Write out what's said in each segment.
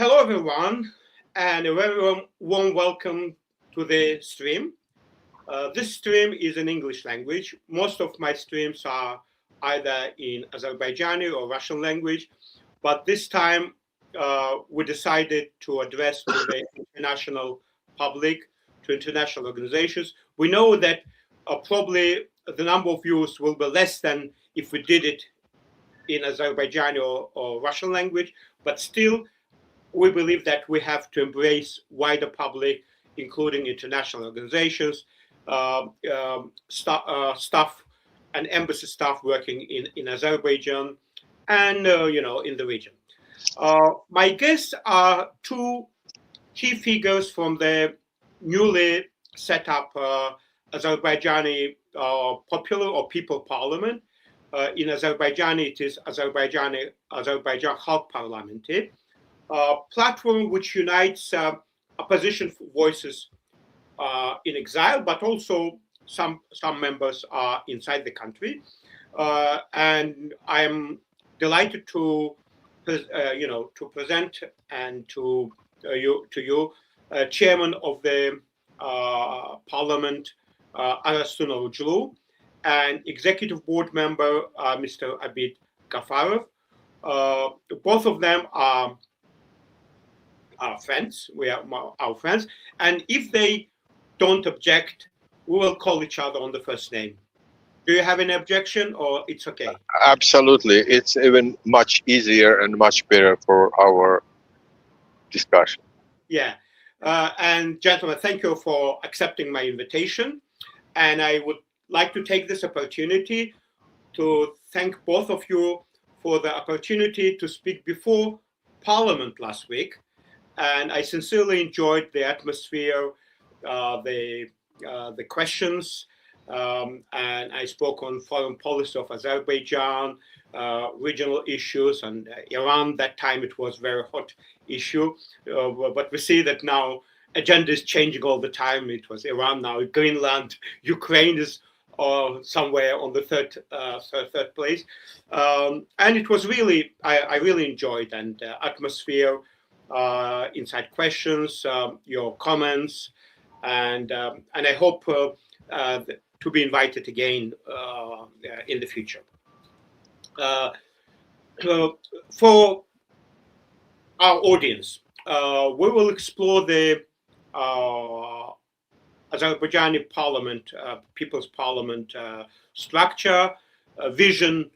Hello, everyone, and a very warm welcome to the stream. This stream is in English language. Most of my streams are either in Azerbaijani or Russian language, but this time we decided to address to the international public, to international organizations. We know that probably the number of views will be less than if we did it in Azerbaijani or Russian language, but still we believe that we have to embrace wider public, including international organizations, staff and embassy staff working in Azerbaijan and in the region. My guests are two key figures from the newly set up Azerbaijani Popular or People Parliament. In Azerbaijani, it is Azerbaijan Halk Parlamenti. Platform which unites opposition voices in exile, but also some members are inside the country. And I am delighted to present and to you chairman of the parliament, Arastun Oruclu, and executive board member, Mr. Abid Qafarov. Both of them are our friends. We are our friends, and if they don't object, we will call each other on the first name. Do you have any objection, or it's okay? Absolutely, it's even much easier and much better for our discussion. Yeah, and gentlemen, thank you for accepting my invitation, and I would like to take this opportunity to thank both of you for the opportunity to speak before Parliament last week. And I sincerely enjoyed the atmosphere, the questions, and I spoke on foreign policy of Azerbaijan, regional issues, and Iran. That time it was a very hot issue, but we see that now agenda is changing all the time. It was Iran, now Greenland, Ukraine is somewhere on the third place, and it was really I really enjoyed and atmosphere. Inside questions, your comments, and I hope to be invited again in the future. For our audience, we will explore the Azerbaijani Parliament, People's Parliament structure, vision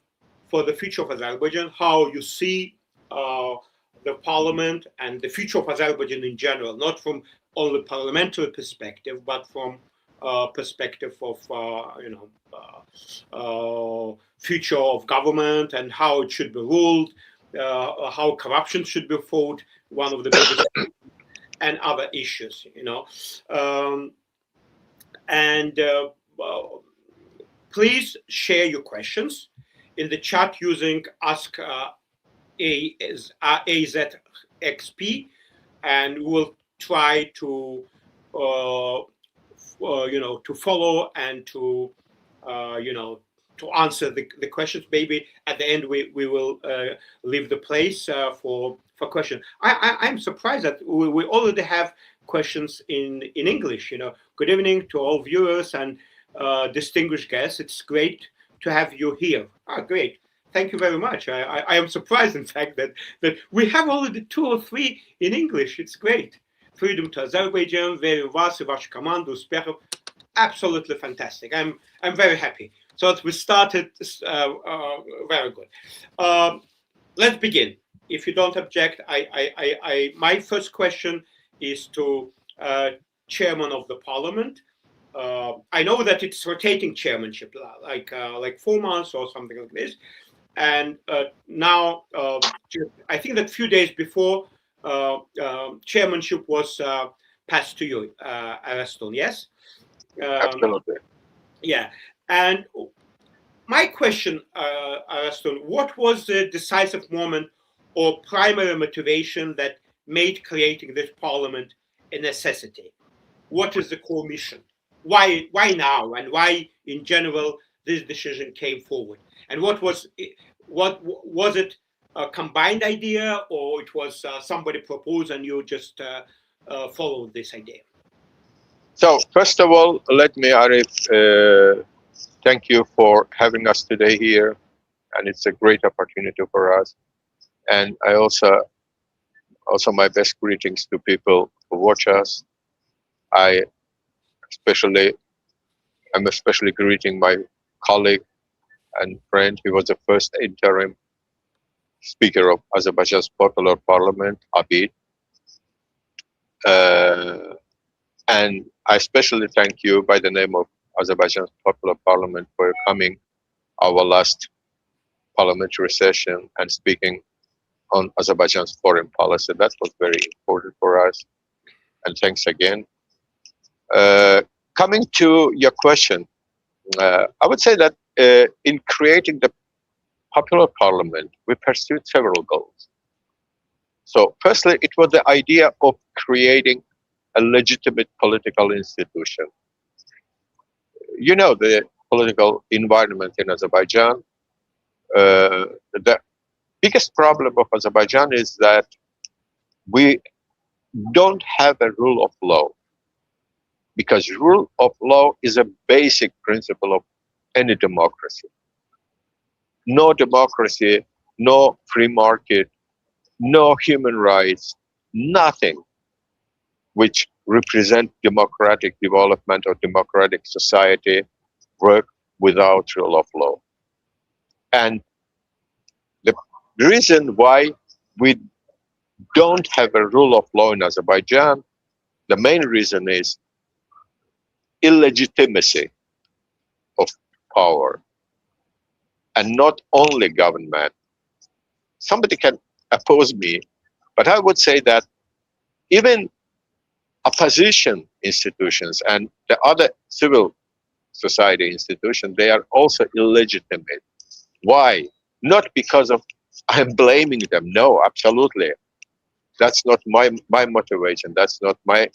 for the future of Azerbaijan, how you see the parliament and the future of Azerbaijan in general, not from only parliamentary perspective, but from perspective of future of government and how it should be ruled, how corruption should be fought, one of the biggest, and other issues, please share your questions in the chat using Ask AzXP, and we'll try to to follow and to answer the questions. Maybe at the end we will leave the place for questions. I'm surprised that we already have questions in English. Good evening to all viewers and distinguished guests. It's great to have you here. Great. Thank you very much. I am surprised, in fact, that we have already 2 or 3 in English. It's great. Freedom to Azerbaijan, very vast, vash command, uspехов. Absolutely fantastic. I'm very happy. So we started very good. Let's begin. If you don't object, my first question is to chairman of the parliament. I know that it's rotating chairmanship, like 4 months or something like this. And now, I think that a few days before, chairmanship was passed to you, Arastun, yes? Absolutely. Yeah. And my question, Arastun, what was the decisive moment or primary motivation that made creating this parliament a necessity? What is the core mission? Why now, and why in general this decision came forward? And what was it a combined idea, or it was somebody proposed and you just followed this idea? So first of all, let me, Arif, thank you for having us today here, and it's a great opportunity for us. And I also my best greetings to people who watch us. I especially I'm especially greeting my colleague and friend. He was the first interim speaker of Azerbaijan's popular parliament, Abid. Uh, and I especially thank you by the name of Azerbaijan's popular parliament for coming our last parliamentary session and speaking on Azerbaijan's foreign policy. That was very important for us. And thanks again. Coming to your question, I would say that in creating the popular parliament, we pursued several goals. So, firstly, it was the idea of creating a legitimate political institution. You know, the political environment in Azerbaijan. The biggest problem of Azerbaijan is that we don't have a rule of law, because rule of law is a basic principle of any democracy. No democracy, no free market, no human rights, nothing which represent democratic development or democratic society work without rule of law. And the reason why we don't have a rule of law in Azerbaijan, the main reason is illegitimacy of power, and not only government. Somebody can oppose me, but I would say that even opposition institutions and the other civil society institutions, they are also illegitimate. Why? Not because of I'm blaming them. No, absolutely. That's not my motivation. That's not my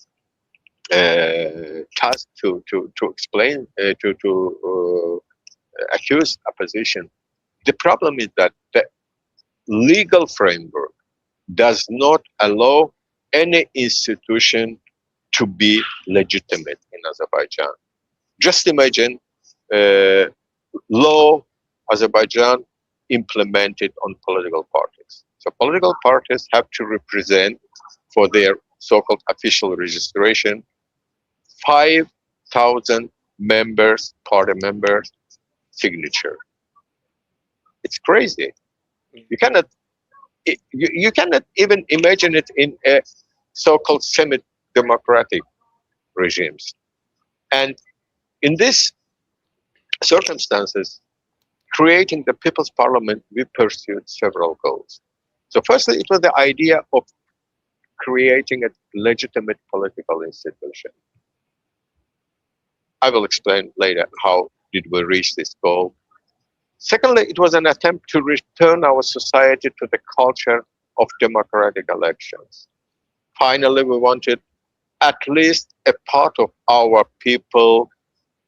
task to explain, to accuse opposition. The problem is that the legal framework does not allow any institution to be legitimate in Azerbaijan. Just imagine law Azerbaijan implemented on political parties. So political parties have to represent for their so-called official registration 5,000 members, party members, signature. It's crazy. You cannot you cannot even imagine it in a so-called semi-democratic regimes. And in these circumstances, creating the People's Parliament, we pursued several goals. So firstly, it was the idea of creating a legitimate political institution. I will explain later how did we reach this goal. Secondly, it was an attempt to return our society to the culture of democratic elections. Finally, we wanted at least a part of our people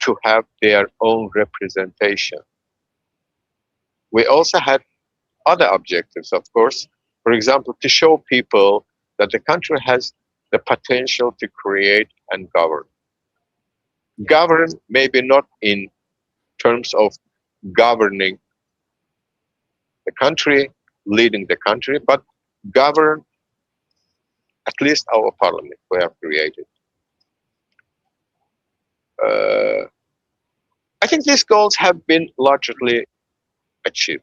to have their own representation. We also had other objectives, of course. For example, to show people that the country has the potential to create and govern. Govern maybe not in terms of governing the country, leading the country, but govern at least our parliament we have created. I think these goals have been largely achieved.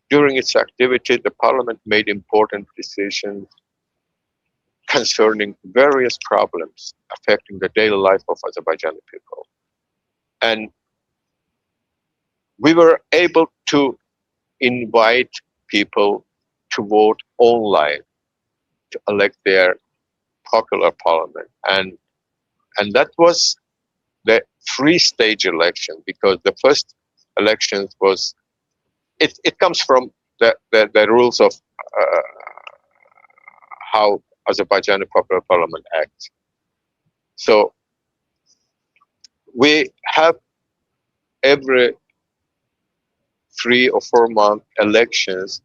During its activity, the parliament made important decisions concerning various problems affecting the daily life of Azerbaijani people. And we were able to invite people to vote online to elect their popular parliament. And that was the three-stage election, because the first elections was, it comes from the rules of how Azerbaijani Popular Parliament acts. So we have every 3 or 4 month elections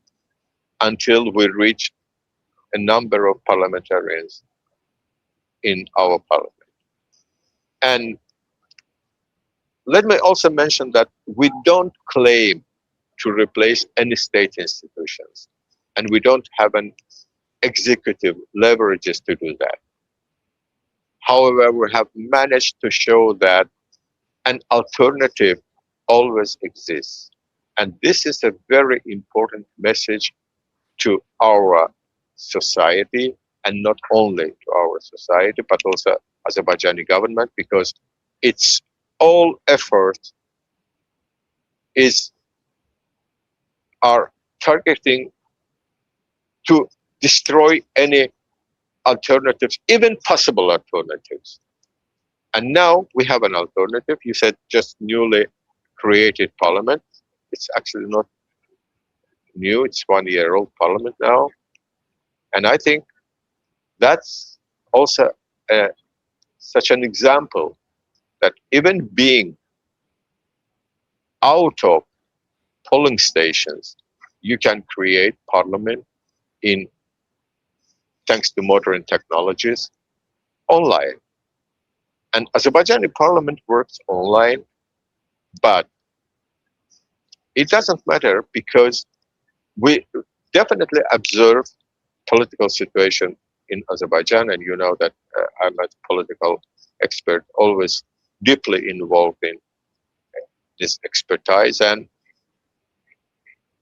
until we reach a number of parliamentarians in our parliament. And let me also mention that we don't claim to replace any state institutions, and we don't have an executive leverages to do that. However, we have managed to show that an alternative always exists. And this is a very important message to our society, and not only to our society, but also Azerbaijani government, because its all effort are targeting to destroy any alternatives, even possible alternatives. And now we have an alternative. You said just newly created parliament. It's actually not new. It's 1-year-old parliament now. And I think that's also such an example that even being out of polling stations, you can create parliament thanks to modern technologies, online. And Azerbaijani parliament works online, but it doesn't matter because we definitely observe political situation in Azerbaijan, and you know that I'm a political expert, always deeply involved in this expertise, and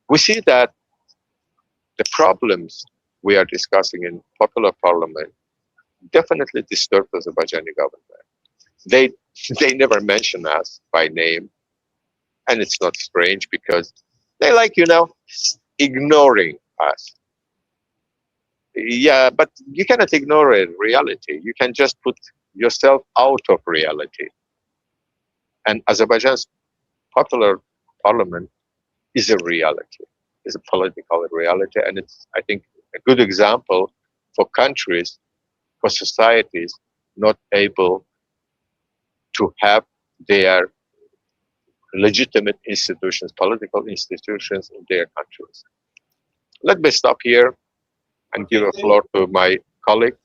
we see that the problems we are discussing in popular parliament definitely disturb the Azerbaijani government. They never mention us by name, and it's not strange because they like, ignoring us. Yeah, but you cannot ignore a reality. You can just put yourself out of reality. And Azerbaijan's popular parliament is a reality, is a political reality, and it's, I think, a good example for countries, for societies not able to have their legitimate institutions, political institutions in their countries. Let me stop here and give a floor to my colleague.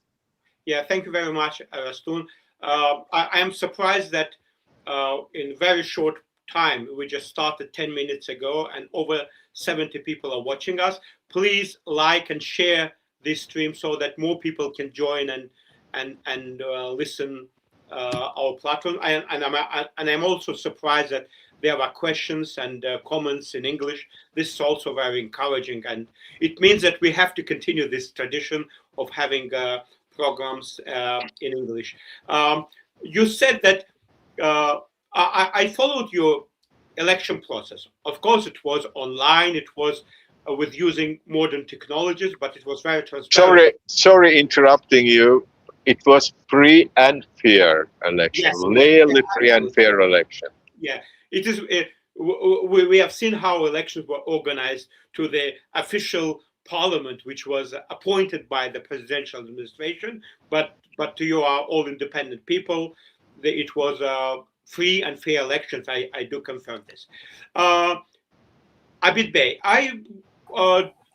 Yeah, thank you very much, Arastun. I am surprised that in very short time, we just started 10 minutes ago and over 70 people are watching us. Please like and share this stream so that more people can join and listen our platform. And I'm also surprised that there are questions and comments in English. This is also very encouraging, and it means that we have to continue this tradition of having programs in English. You said that I followed your election process. Of course, it was online. It was with using modern technologies, but it was very transparent. Sorry, interrupting you. It was free and fair election. Yes, Legally free and fair election. Yeah, it is. We have seen how elections were organized to the official parliament, which was appointed by the presidential administration, but you are all independent people. It was free and fair elections. I do confirm this. Abid Bey,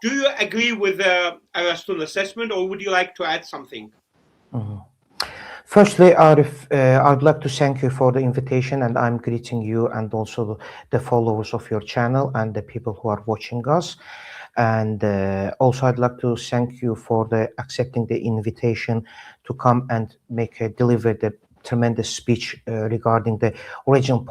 do you agree with Arastun assessment, or would you like to add something? Firstly, Arif, I'd like to thank you for the invitation, and I'm greeting you and also the followers of your channel and the people who are watching us. And also, I'd like to thank you for accepting the invitation to come and deliver the tremendous speech regarding the regional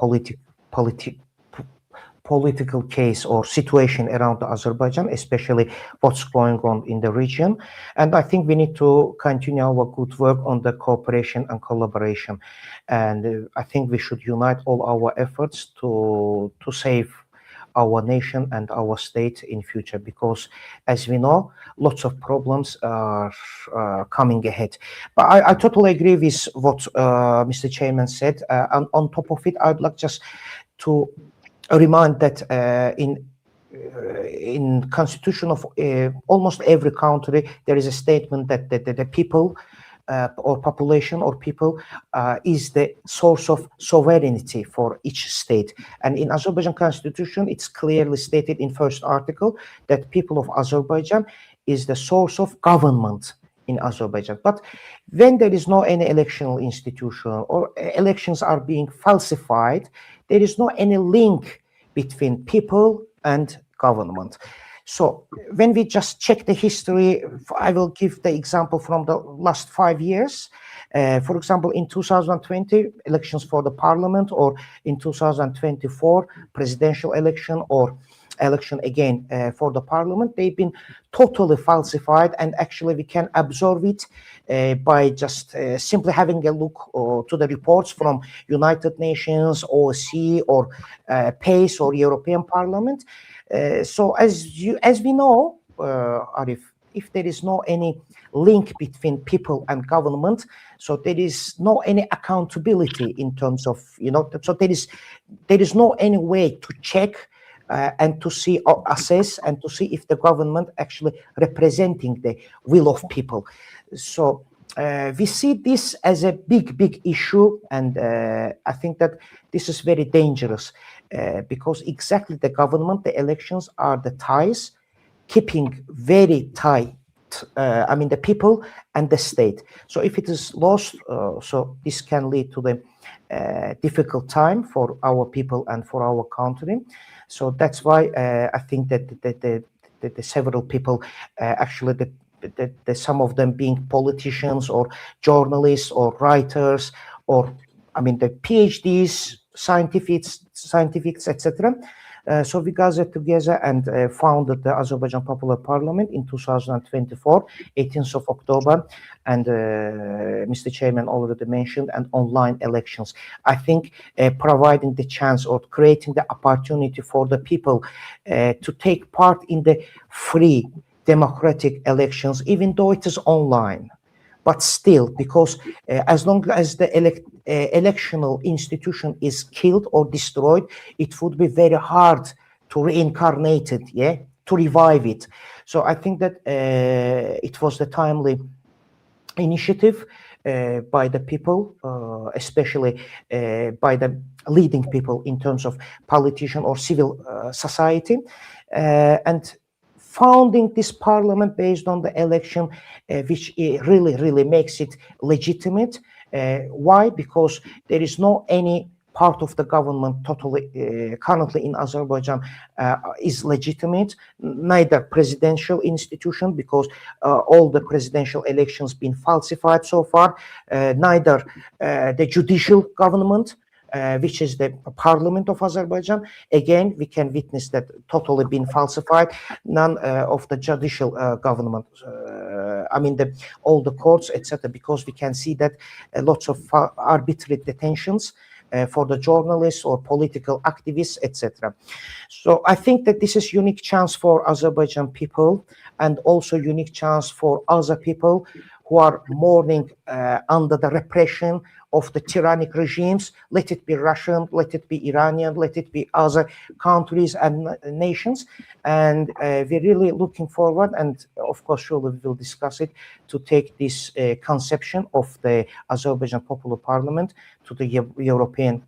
political case or situation around Azerbaijan, especially what's going on in the region. And I think we need to continue our good work on the cooperation and collaboration. And I think we should unite all our efforts to save our nation and our state in future, because as we know, lots of problems are coming ahead. But I totally agree with what Mr. Chairman said. On top of it, I'd like just to remind that in constitution of almost every country, there is a statement that the people or population or people is the source of sovereignty for each state. And in Azerbaijan constitution, it's clearly stated in first article that people of Azerbaijan is the source of government in Azerbaijan. But when there is no any electional institution or elections are being falsified, there is no any link between people and government. So when we just check the history, I will give the example from the last 5 years. For example, in 2020, elections for the parliament, or in 2024, presidential election or election again for the parliament, they've been totally falsified, and actually we can observe it by just simply having a look to the reports from United Nations, OSCE, or PACE, or European Parliament. So as we know, Arif, if there is no any link between people and government, so there is no any accountability in terms of, so there is no any way to check and to see or assess and to see if the government actually representing the will of people. So we see this as a big issue, and I think that this is very dangerous because exactly the government, the elections are the ties keeping very tight. The people and the state. So if it is lost, so this can lead to the difficult time for our people and for our country. So that's why I think that the several people, actually some of them being politicians or journalists or writers, or the PhDs, scientifics, etc. So we gathered together and founded the Azerbaijan Popular Parliament in 2024, 18th of October, and Mr. Chairman already mentioned, and online elections. I think providing the chance or creating the opportunity for the people to take part in the free democratic elections, even though it is online. But still, because as long as the electional institution is killed or destroyed, it would be very hard to reincarnate it, to revive it. So I think that it was the timely initiative by the people, especially by the leading people in terms of politician or civil society, and founding this parliament based on the election, which really makes it legitimate. Why? Because there is no any part of the government totally currently in Azerbaijan is legitimate, neither presidential institution, because all the presidential elections been falsified so far, neither the judicial government, which is the parliament of Azerbaijan. Again, we can witness that totally been falsified. None of the judicial government, all the courts, etc., because we can see that lots of arbitrary detentions for the journalists or political activists, etc. So I think that this is unique chance for Azerbaijan people, and also unique chance for other people who are mourning under the repression of the tyrannic regimes, let it be Russian, let it be Iranian, let it be other countries and nations. And we're really looking forward, and of course, surely we will discuss it, to take this conception of the Azerbaijan Popular Parliament to the European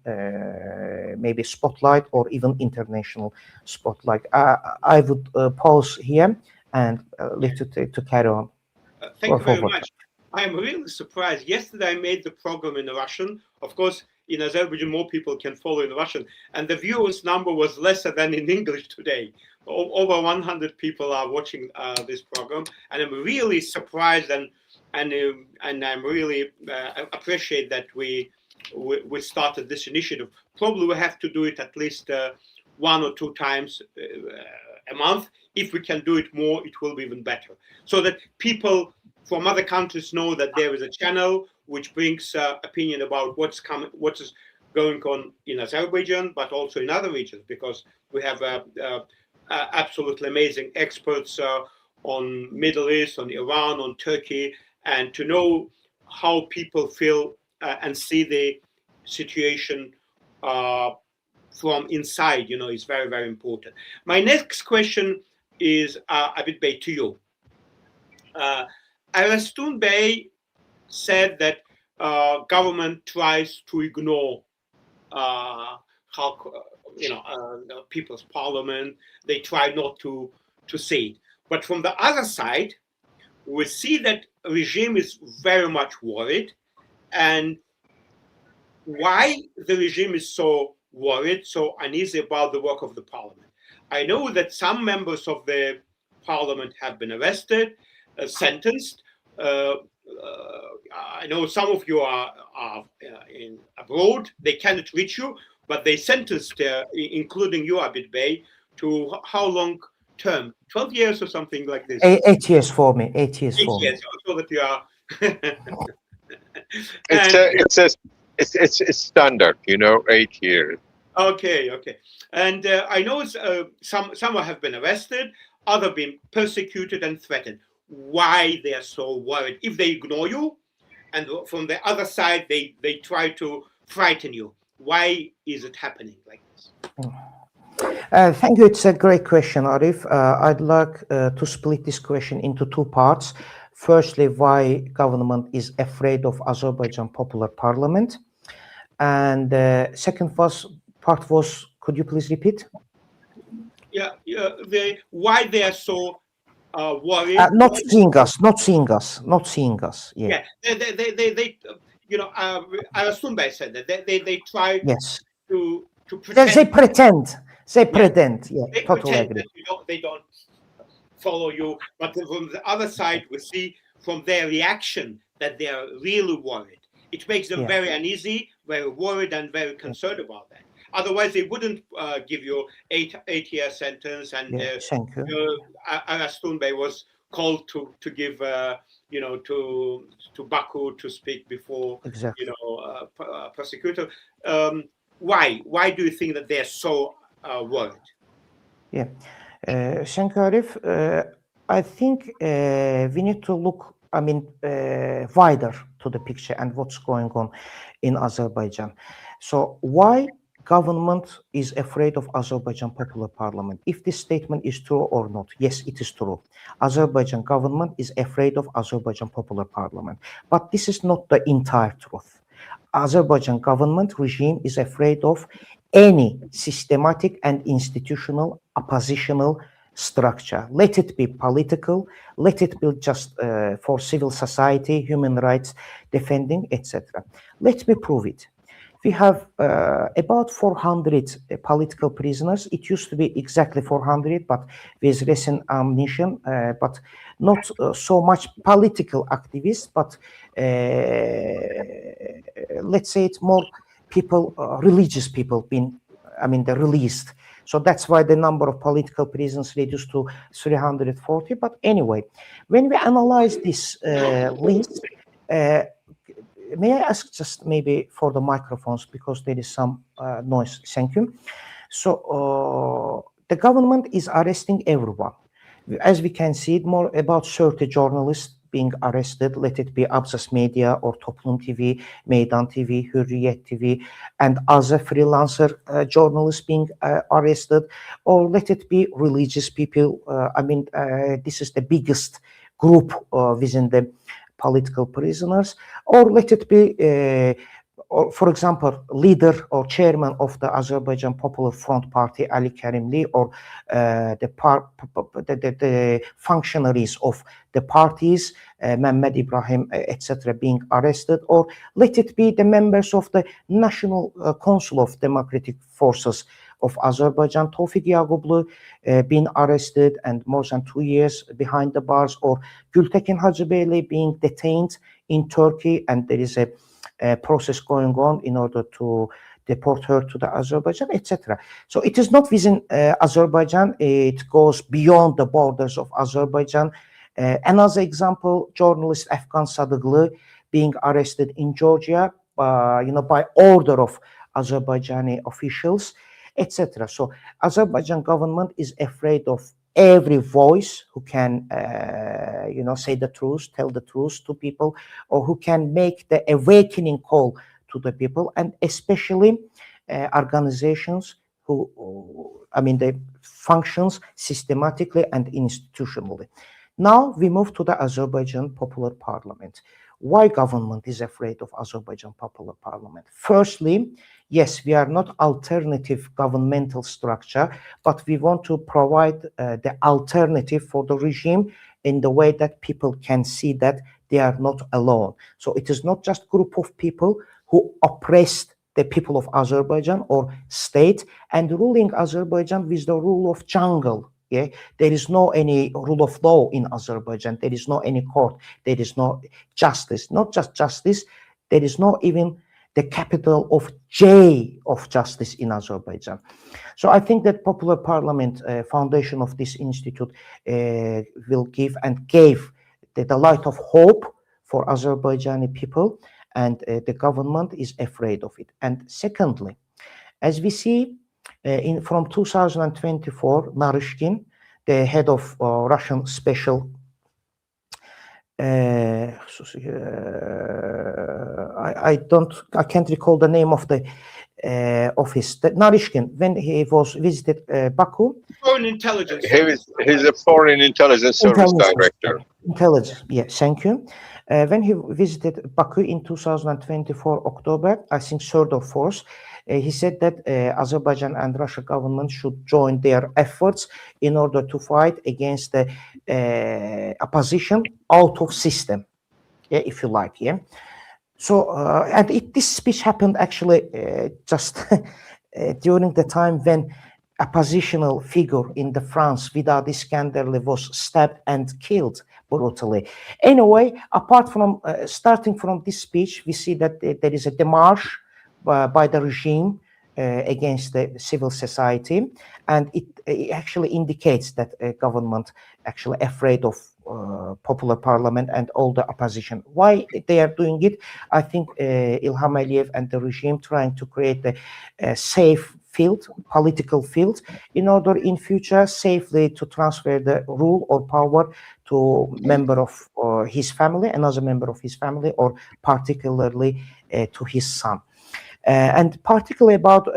maybe spotlight, or even international spotlight. I would pause here and leave it to carry on. Thank you very much. I am really surprised. Yesterday I made the program in Russian. Of course, in Azerbaijan, more people can follow in Russian. And the viewers number was lesser than in English today. Over 100 people are watching this program. And I'm really surprised, and I'm really appreciate that we started this initiative. Probably we have to do it at least 1 or 2 times a month. If we can do it more, it will be even better. So that people from other countries know that there is a channel which brings opinion about what is going on in Azerbaijan, but also in other regions, because we have absolutely amazing experts on Middle East, on Iran, on Turkey, and to know how people feel and see the situation from inside, is very, very important. My next question is Abid Bey, to you. Arastun Bey said that government tries to ignore how the people's parliament. They try not to say it. But from the other side, we see that regime is very much worried. And why the regime is so worried, so uneasy about the work of the parliament? I know that some members of the parliament have been arrested, sentenced. I know some of you are in abroad. They cannot reach you, but they sentenced, including you, Abid Bey, to how long term? 12 years or something like this. 8 years for me. 8 years for me. So that you are. It's standard, 8 years. Okay. And I know some have been arrested, others been persecuted and threatened. Why they are so worried? If they ignore you, and from the other side they try to frighten you, why is it happening like this? Thank you. It's a great question, Arif. I'd like to split this question into two parts. Firstly, why government is afraid of Azerbaijan Popular Parliament, and second part was, could you please repeat? Why they are so worried. Not seeing us. Yeah. They Arastun Bey said that they try to pretend. They pretend. Yeah, they totally pretend agree. that they don't follow you, but from the other side we see from their reaction that they are really worried. It makes them very uneasy, very worried, and very concerned about that. Otherwise, they wouldn't give you 8-year sentence. And Arastun Bey was called to give, to Baku to speak before, prosecutor. Why do you think that they're so worried? Yeah, thank you, Arif. I think we need to look, wider to the picture and what's going on in Azerbaijan. So why government is afraid of Azerbaijan Popular Parliament? If this statement is true or not, yes, it is true. Azerbaijan government is afraid of Azerbaijan Popular Parliament, but this is not the entire truth. Azerbaijan government regime is afraid of any systematic and institutional oppositional structure. Let it be political, let it be just for civil society, human rights defending, etc. Let me prove it. We have about 400 political prisoners. It used to be exactly 400, but with recent ammunition, but not so much political activists, but let's say it's more people, religious people they're released. So that's why the number of political prisons reduced to 340. But anyway, when we analyze this list, may I ask just maybe for the microphones, because there is some noise. Thank you. So the government is arresting everyone. As we can see, more about 30 journalists being arrested, let it be Abzas Media or Toplum TV, Meydan TV, Hürriyet TV, and other freelancer journalists being arrested, or let it be religious people. This is the biggest group within the political prisoners, or let it be, or for example, leader or chairman of the Azerbaijan Popular Front Party, Ali Karimli, or the functionaries of the parties, Mehmet Ibrahim, etc., being arrested, or let it be the members of the National Council of Democratic Forces of Azerbaijan, Tawfik Yagublu, being arrested and more than 2 years behind the bars, or Gültekin Hacıbeyli being detained in Turkey, and there is a process going on in order to deport her to the Azerbaijan, etc. So it is not within Azerbaijan, it goes beyond the borders of Azerbaijan. Another example, journalist Afgan Sadıglı being arrested in Georgia, by order of Azerbaijani officials, etc. So Azerbaijan government is afraid of every voice who can, say the truth, tell the truth to people, or who can make the awakening call to the people, and especially organizations who, they functions systematically and institutionally. Now we move to the Azerbaijan Popular Parliament. Why government is afraid of Azerbaijan Popular Parliament? Firstly, yes, we are not alternative governmental structure, but we want to provide the alternative for the regime in the way that people can see that they are not alone. So it is not just group of people who oppressed the people of Azerbaijan or state and ruling Azerbaijan with the rule of jungle. Yeah, there is no any rule of law in Azerbaijan. There is no any court. There is no justice. Not just justice. There is no even the capital of J of justice in Azerbaijan. So I think that Popular Parliament foundation of this institute will give and gave the light of hope for Azerbaijani people, and the government is afraid of it. And secondly, as we see from 2024, Naryshkin, the head of Russian special I can't recall the name of the office. Naryshkin, when he was visited Baku. Foreign intelligence. He's a foreign intelligence service director. Intelligence, yes, thank you. When he visited Baku in 2024 October, I think 3rd or 4th, he said that Azerbaijan and Russia government should join their efforts in order to fight against the opposition out of system, yeah, if you like, yeah. So, and this speech happened actually just during the time when oppositional figure in the France, Vidal Iskanderli, was stabbed and killed brutally. Anyway, apart from starting from this speech, we see that there is a démarche by the regime against the civil society, and it actually indicates that government actually afraid of Popular Parliament and all the opposition. Why they are doing it? I think Ilham Aliyev and the regime trying to create a safe field, political field, in order in future safely to transfer the rule or power to member of his family, another member of his family, or particularly to his son. And particularly about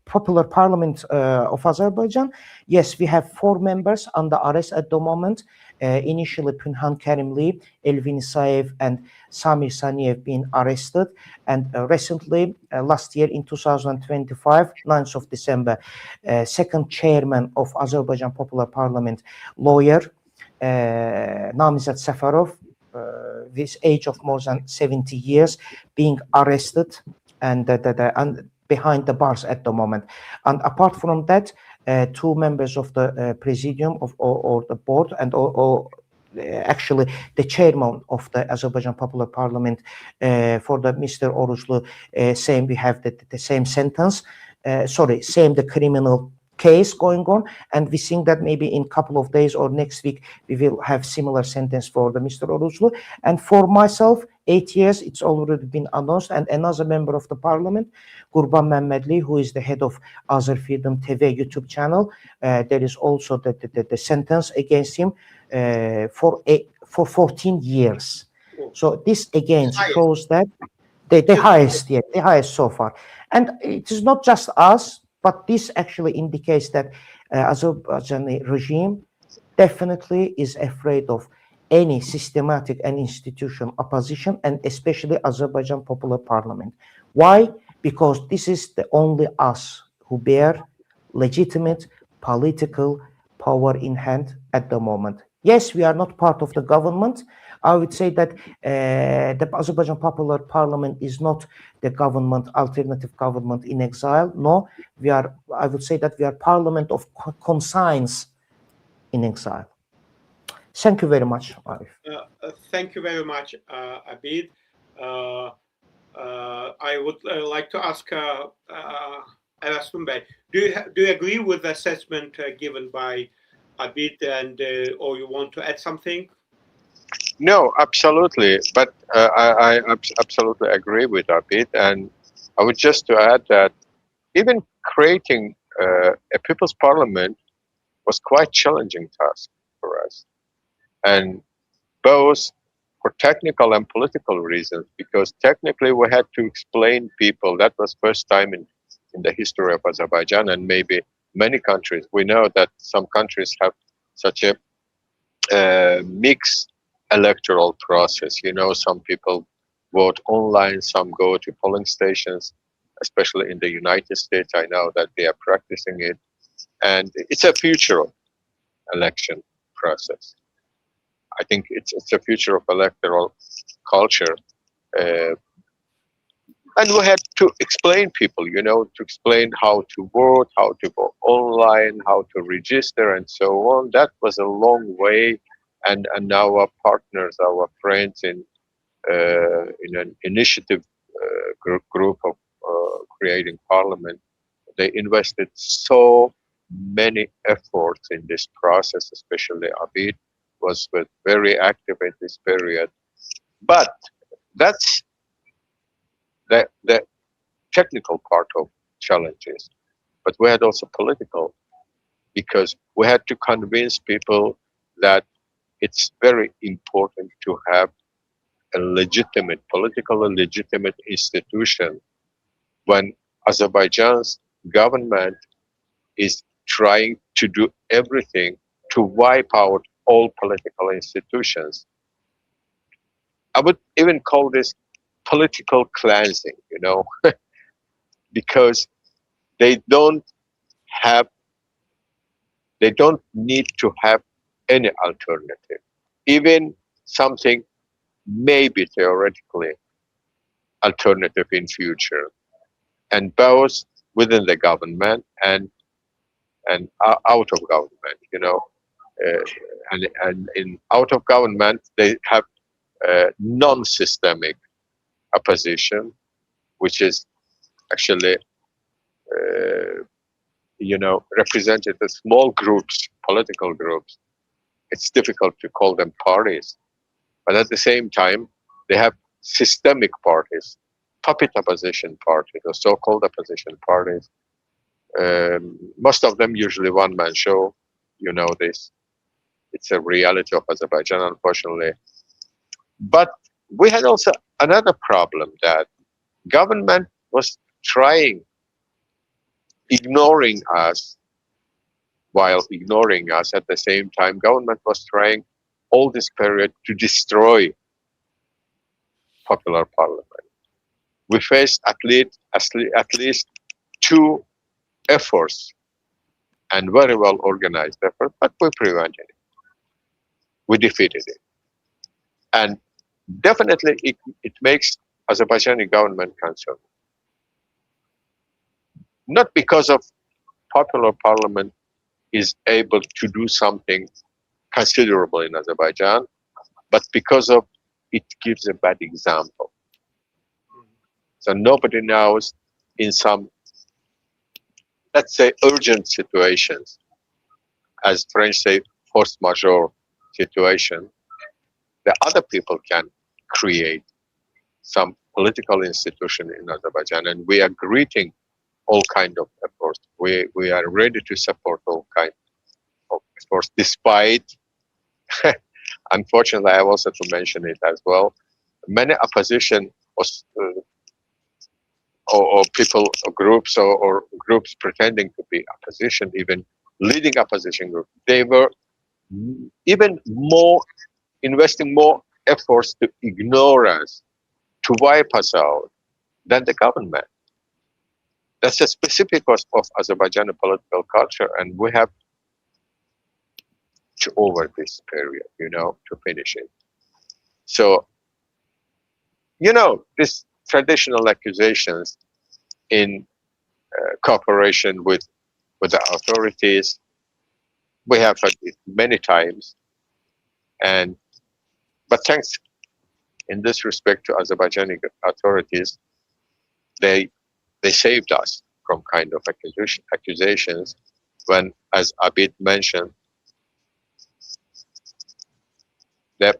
Popular Parliament of Azerbaijan, yes, we have 4 members under arrest at the moment. Initially, Pünhan Karimli, Elvin Isaev, and Samir Saniev being arrested. And recently, last year in 2025, 9th of December, second chairman of Azerbaijan Popular Parliament, lawyer Namizad Qafarov, with age of more than 70 years, being arrested and behind the bars at the moment. And apart from that, 2 members of the presidium or the board and actually the chairman of the Azerbaijan Popular Parliament for the Mr. Oruclu, same we have the same sentence, same the criminal case going on, and we think that maybe in a couple of days or next week we will have similar sentence for the Mr. Oruclu. And for myself, 8 years, it's already been announced, and another member of the parliament, Gurban Mehmedli, who is the head of Azer Freedom TV YouTube channel, there is also the sentence against him for 14 years. So this again shows that the highest so far. And it is not just us, but this actually indicates that Azerbaijani regime definitely is afraid of any systematic and institutional opposition, and especially Azerbaijan Popular Parliament. Why? Because this is the only us who bear legitimate political power in hand at the moment. Yes, we are not part of the government. I would say that the Azerbaijan Popular Parliament is not the government, alternative government in exile. No, we are, I would say that we are parliament of conscience in exile. Thank you very much, Arif. Thank you very much, Abid. I would like to ask Arastun Bey, do you agree with the assessment given by Abid, and or you want to add something? No, absolutely. But I absolutely agree with Abid, and I would just to add that even creating a people's parliament was quite challenging task for us, and both for technical and political reasons, because technically we had to explain people. That was first time in the history of Azerbaijan, and maybe many countries. We know that some countries have such a mix electoral process. You know, some people vote online, some go to polling stations, especially in the United States. I know that they are practicing it, and it's a future of election process. I think it's a future of electoral culture. Uh, and we had to explain people, you know, to explain how to vote, how to go online, how to register, and so on. That was a long way, and now our partners, our friends in an initiative group of creating parliament, they invested so many efforts in this process, especially Abid was very active in this period. But that's the technical part of challenges. But we had also political, because we had to convince people that it's very important to have a legitimate, politically legitimate institution when Azerbaijan's government is trying to do everything to wipe out all political institutions. I would even call this political cleansing, you know, because they don't have, they don't need to have any alternative, even something maybe theoretically alternative in future, and both within the government and out of government, you know, and in out of government they have non-systemic opposition, which is actually you know, represented as small groups, political groups. It's difficult to call them parties, but at the same time they have systemic parties, puppet opposition parties, or so-called opposition parties. Most of them usually one-man show. You know this. It's a reality of Azerbaijan, unfortunately. But we had also another problem, that government was trying, ignoring us, while ignoring us at the same time. Government was trying all this period to destroy popular parliament. We faced at least two efforts, and very well organized effort, but we prevented it. We defeated it. And definitely it makes Azerbaijani government concerned. Not because of popular parliament is able to do something considerable in Azerbaijan, but because of it gives a bad example. So nobody knows, in some, let's say, urgent situations, as French say, force majeure situation, the other people can create some political institution in Azerbaijan, and we are greeting all kind of efforts. We are ready to support all kind of efforts, despite, unfortunately, I have also to mention it as well, many opposition was, or people, or groups pretending to be opposition, even leading opposition groups, they were even more investing more efforts to ignore us, to wipe us out, than the government. That's a specific of Azerbaijani political culture, and we have to over this period, you know, to finish it. So, you know, these traditional accusations in cooperation with the authorities, we have heard it many times, but thanks in this respect to Azerbaijani authorities, they saved us from kind of accusations when, as Abid mentioned, the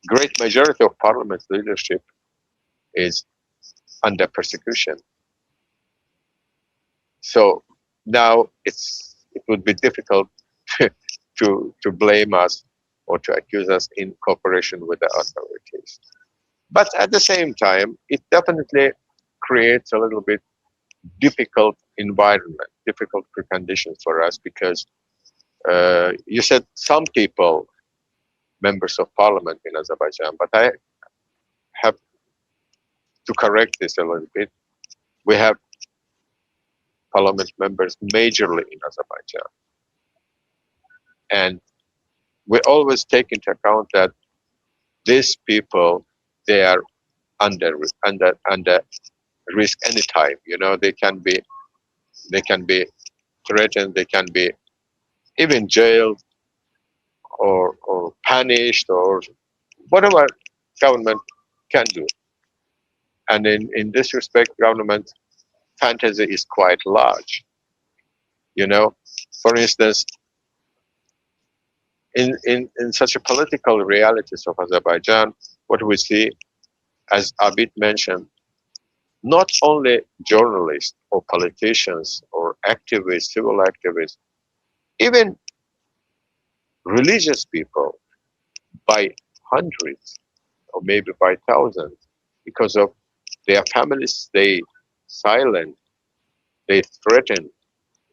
great majority of parliament's leadership is under persecution. So now it would be difficult to blame us or to accuse us in cooperation with the authorities. But at the same time, it definitely creates a little bit difficult environment, difficult preconditions for us, because you said some people members of parliament in Azerbaijan. But I have to correct this a little bit. We have parliament members majorly in Azerbaijan. And we always take into account that these people, they are under risk anytime. You know, they can be threatened, they can be even jailed or punished or whatever government can do. And in this respect, government fantasy is quite large. You know, for instance, in such a political realities of Azerbaijan, what we see, as Abid mentioned, not only journalists or politicians or activists, civil activists, even religious people by hundreds or maybe by thousands, because of their families stay silent, they threaten,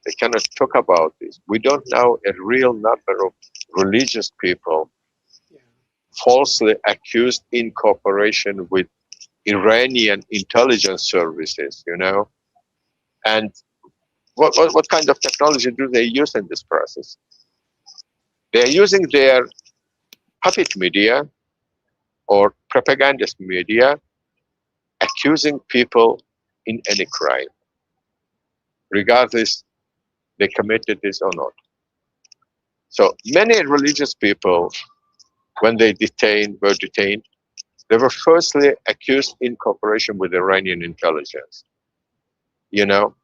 they cannot talk about this. We don't know a real number of religious people falsely accused in cooperation with Iranian intelligence services, you know. And what kind of technology do they use in this process? They are using their puppet media or propagandist media, accusing people in any crime, regardless they committed this or not. So many religious people, when they were detained, they were firstly accused in cooperation with Iranian intelligence, you know,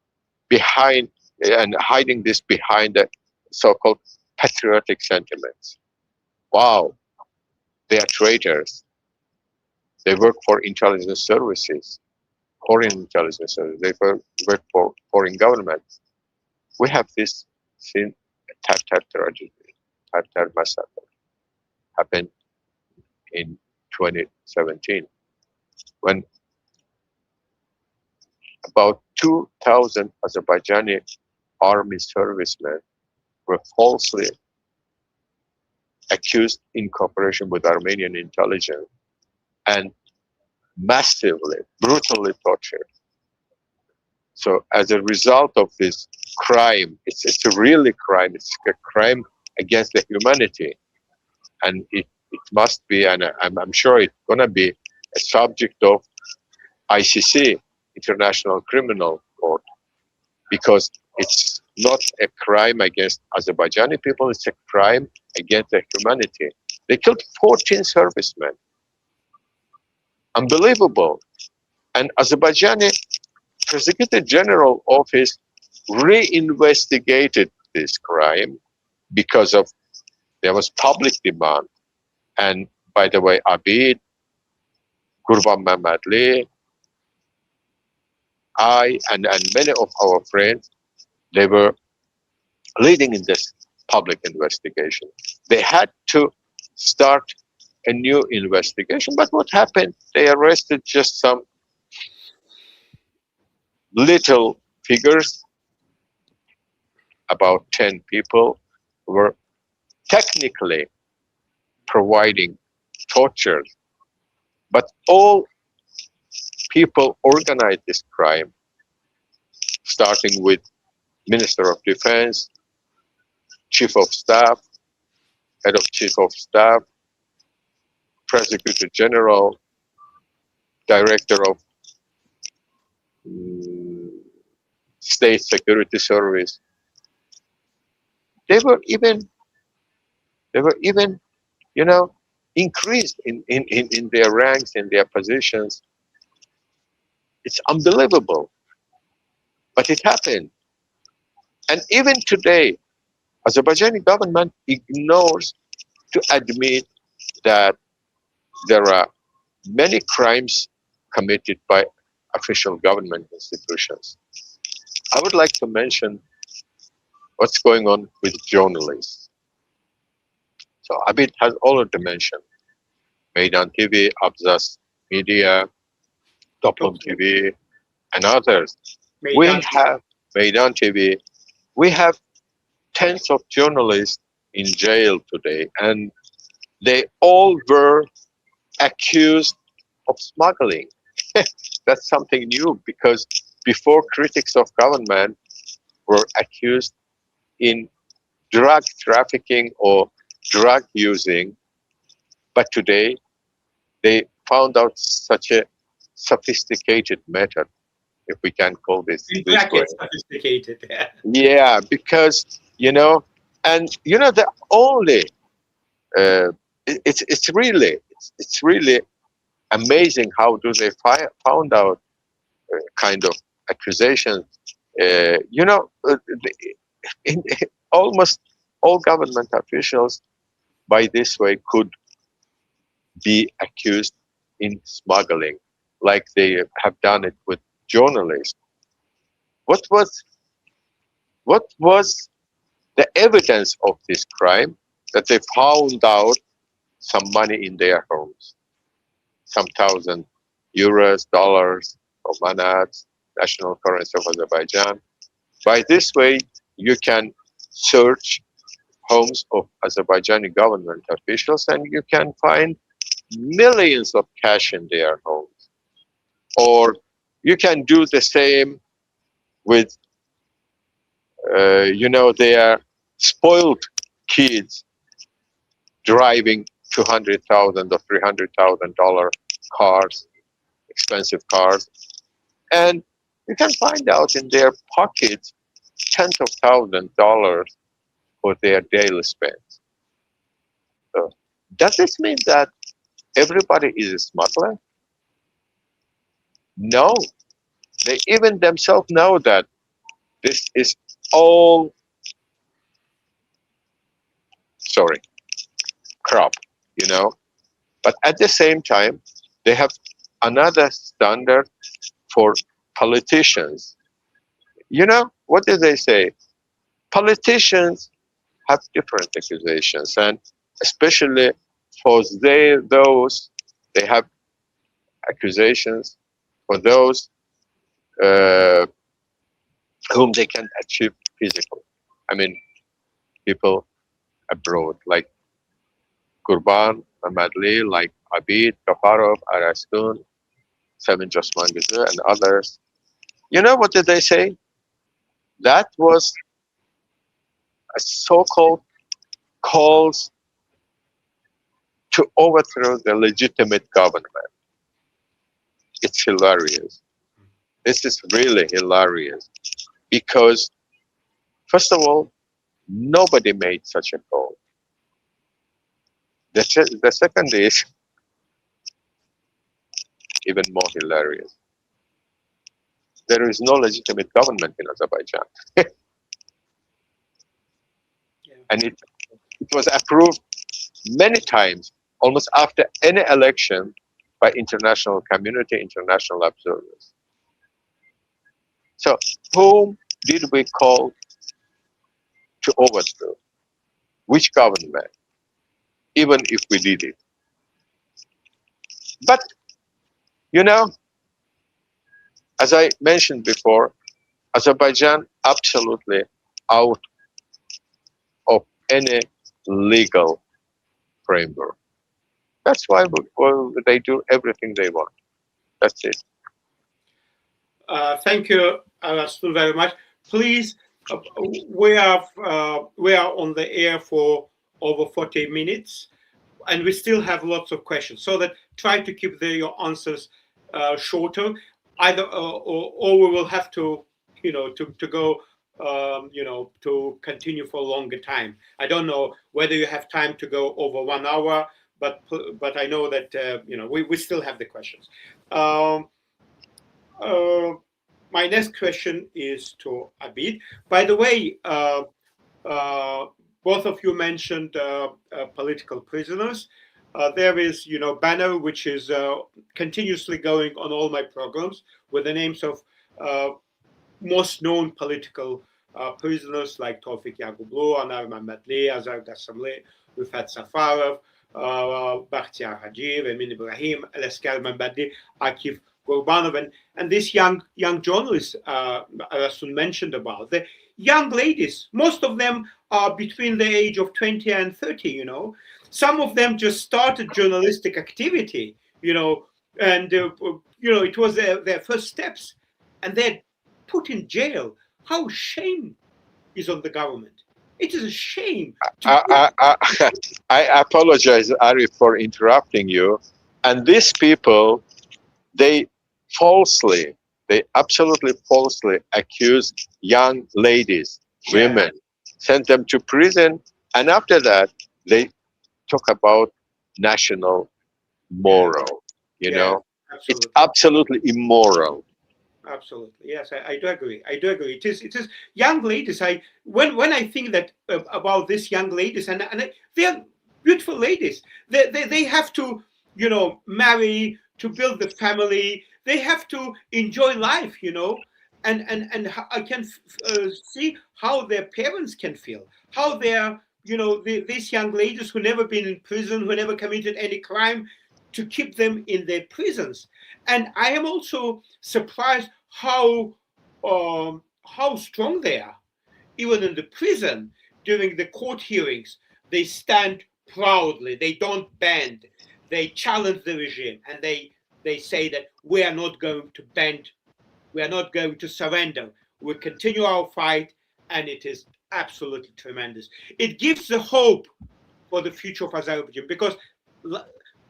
behind and hiding this behind the so-called patriotic sentiments. Wow, they are traitors. They work for intelligence services, foreign intelligence services. They work for foreign governments. We have this seen a Tartar tragedy, Tartar massacre, happened in 2017, when about 2,000 Azerbaijani army servicemen were falsely accused in cooperation with Armenian intelligence and massively, brutally tortured. So as a result of this crime, it's a really crime, it's a crime against the humanity. And it must be, and I'm sure it's going to be a subject of ICC, International Criminal Court, because it's not a crime against Azerbaijani people, it's a crime against the humanity. They killed 14 servicemen. Unbelievable. And Azerbaijani Prosecutor General Office reinvestigated this crime because of there was public demand. And by the way, Abid, Gurban Mehmetli, I, and many of our friends, they were leading in this public investigation. They had to start a new investigation, but what happened? They arrested just some little figures, about 10 people, who were technically providing torture, but all people organized this crime, starting with Minister of Defense, Chief of Staff, Head of Chief of Staff, Prosecutor General, Director of State Security Service. They were even, you know, increased in their ranks, in their positions. It's unbelievable, but it happened. And even today, Azerbaijani government ignores to admit that there are many crimes committed by official government institutions. I would like to mention what's going on with journalists. So Abid has already mentioned Meydan TV, Abzas Media, Toplum TV, and others. We have Meydan TV. We have tens of journalists in jail today, and they all were accused of smuggling. That's something new, because before, critics of government were accused in drug trafficking or drug using, but today they found out such a sophisticated method, if we can call this In this way. brackets, sophisticated. Yeah, because and the only it's really amazing how do they found out kind of accusations. In almost all government officials by this way could be accused in smuggling, like they have done it with journalists. What was the evidence of this crime? That they found out some money in their homes, some €1,000, dollars, or manats, national currency of Azerbaijan. By this way, you can search homes of Azerbaijani government officials and you can find millions of cash in their homes. Or you can do the same with, their spoiled kids driving $200,000 or $300,000 cars, expensive cars, and you can find out in their pockets tens of thousands of dollars for their daily spends. So, does this mean that everybody is a smuggler? No, they even themselves know that this is all, crop, But at the same time, they have another standard for politicians. What do they say? Politicians have different accusations, and especially for those, they have accusations for those whom they can achieve physically. I mean, people abroad, like Kurban, Ahmadli, like Abid, Qafarov, Arastun, Seven Josman Gazir, and others. What did they say? That was a so-called calls to overthrow the legitimate government. It's hilarious. This is really hilarious because, first of all, nobody made such a call. The second is even more hilarious. There is no legitimate government in Azerbaijan. And it was approved many times, almost after any election, by international community, international observers. So whom did we call to overthrow? Which government? Even if we did it. But, as I mentioned before, Azerbaijan absolutely out of any legal framework. That's why they do everything they want. That's it. Thank you, Arastun, very much. Please, we are on the air for over 40 minutes, and we still have lots of questions. So that try to keep your answers shorter, either or we will have to, to go, to continue for a longer time. I don't know whether you have time to go over 1 hour, but I know that we still have the questions. My next question is to Abid. By the way, both of you mentioned political prisoners. There is, banner which is continuously going on all my programs with the names of most known political prisoners like Tawfik Yagublu, Anar Mammadli, Azar Gassamli, Rifat Safarov, Bakhtiar Hajir, Emin Ibrahim, Alaskar Mammadli, Akif Gurbanov, and this young journalist Arastun mentioned about, the young ladies, most of them are between the age of 20 and 30, Some of them just started journalistic activity, and it was their first steps, and they're put in jail. How shame is on the government. It is a shame. I apologize, Arif, for interrupting you. And these people, they absolutely falsely accuse young ladies, women, sent them to prison, and after that, they talk about national moral. Absolutely. It's absolutely immoral. Absolutely, yes, I do agree. I do agree. It is young ladies. When I think that about these young ladies, and they are beautiful ladies. They have to marry, to build the family. They have to enjoy life, and I can see how their parents can feel, how they're these young ladies who never been in prison, who never committed any crime, to keep them in their prisons. And I am also surprised how strong they are. Even in the prison, during the court hearings, they stand proudly. They don't bend. They challenge the regime, and they say that we are not going to bend. We are not going to surrender. We continue our fight, and it is absolutely tremendous. It gives the hope for the future of Azerbaijan, because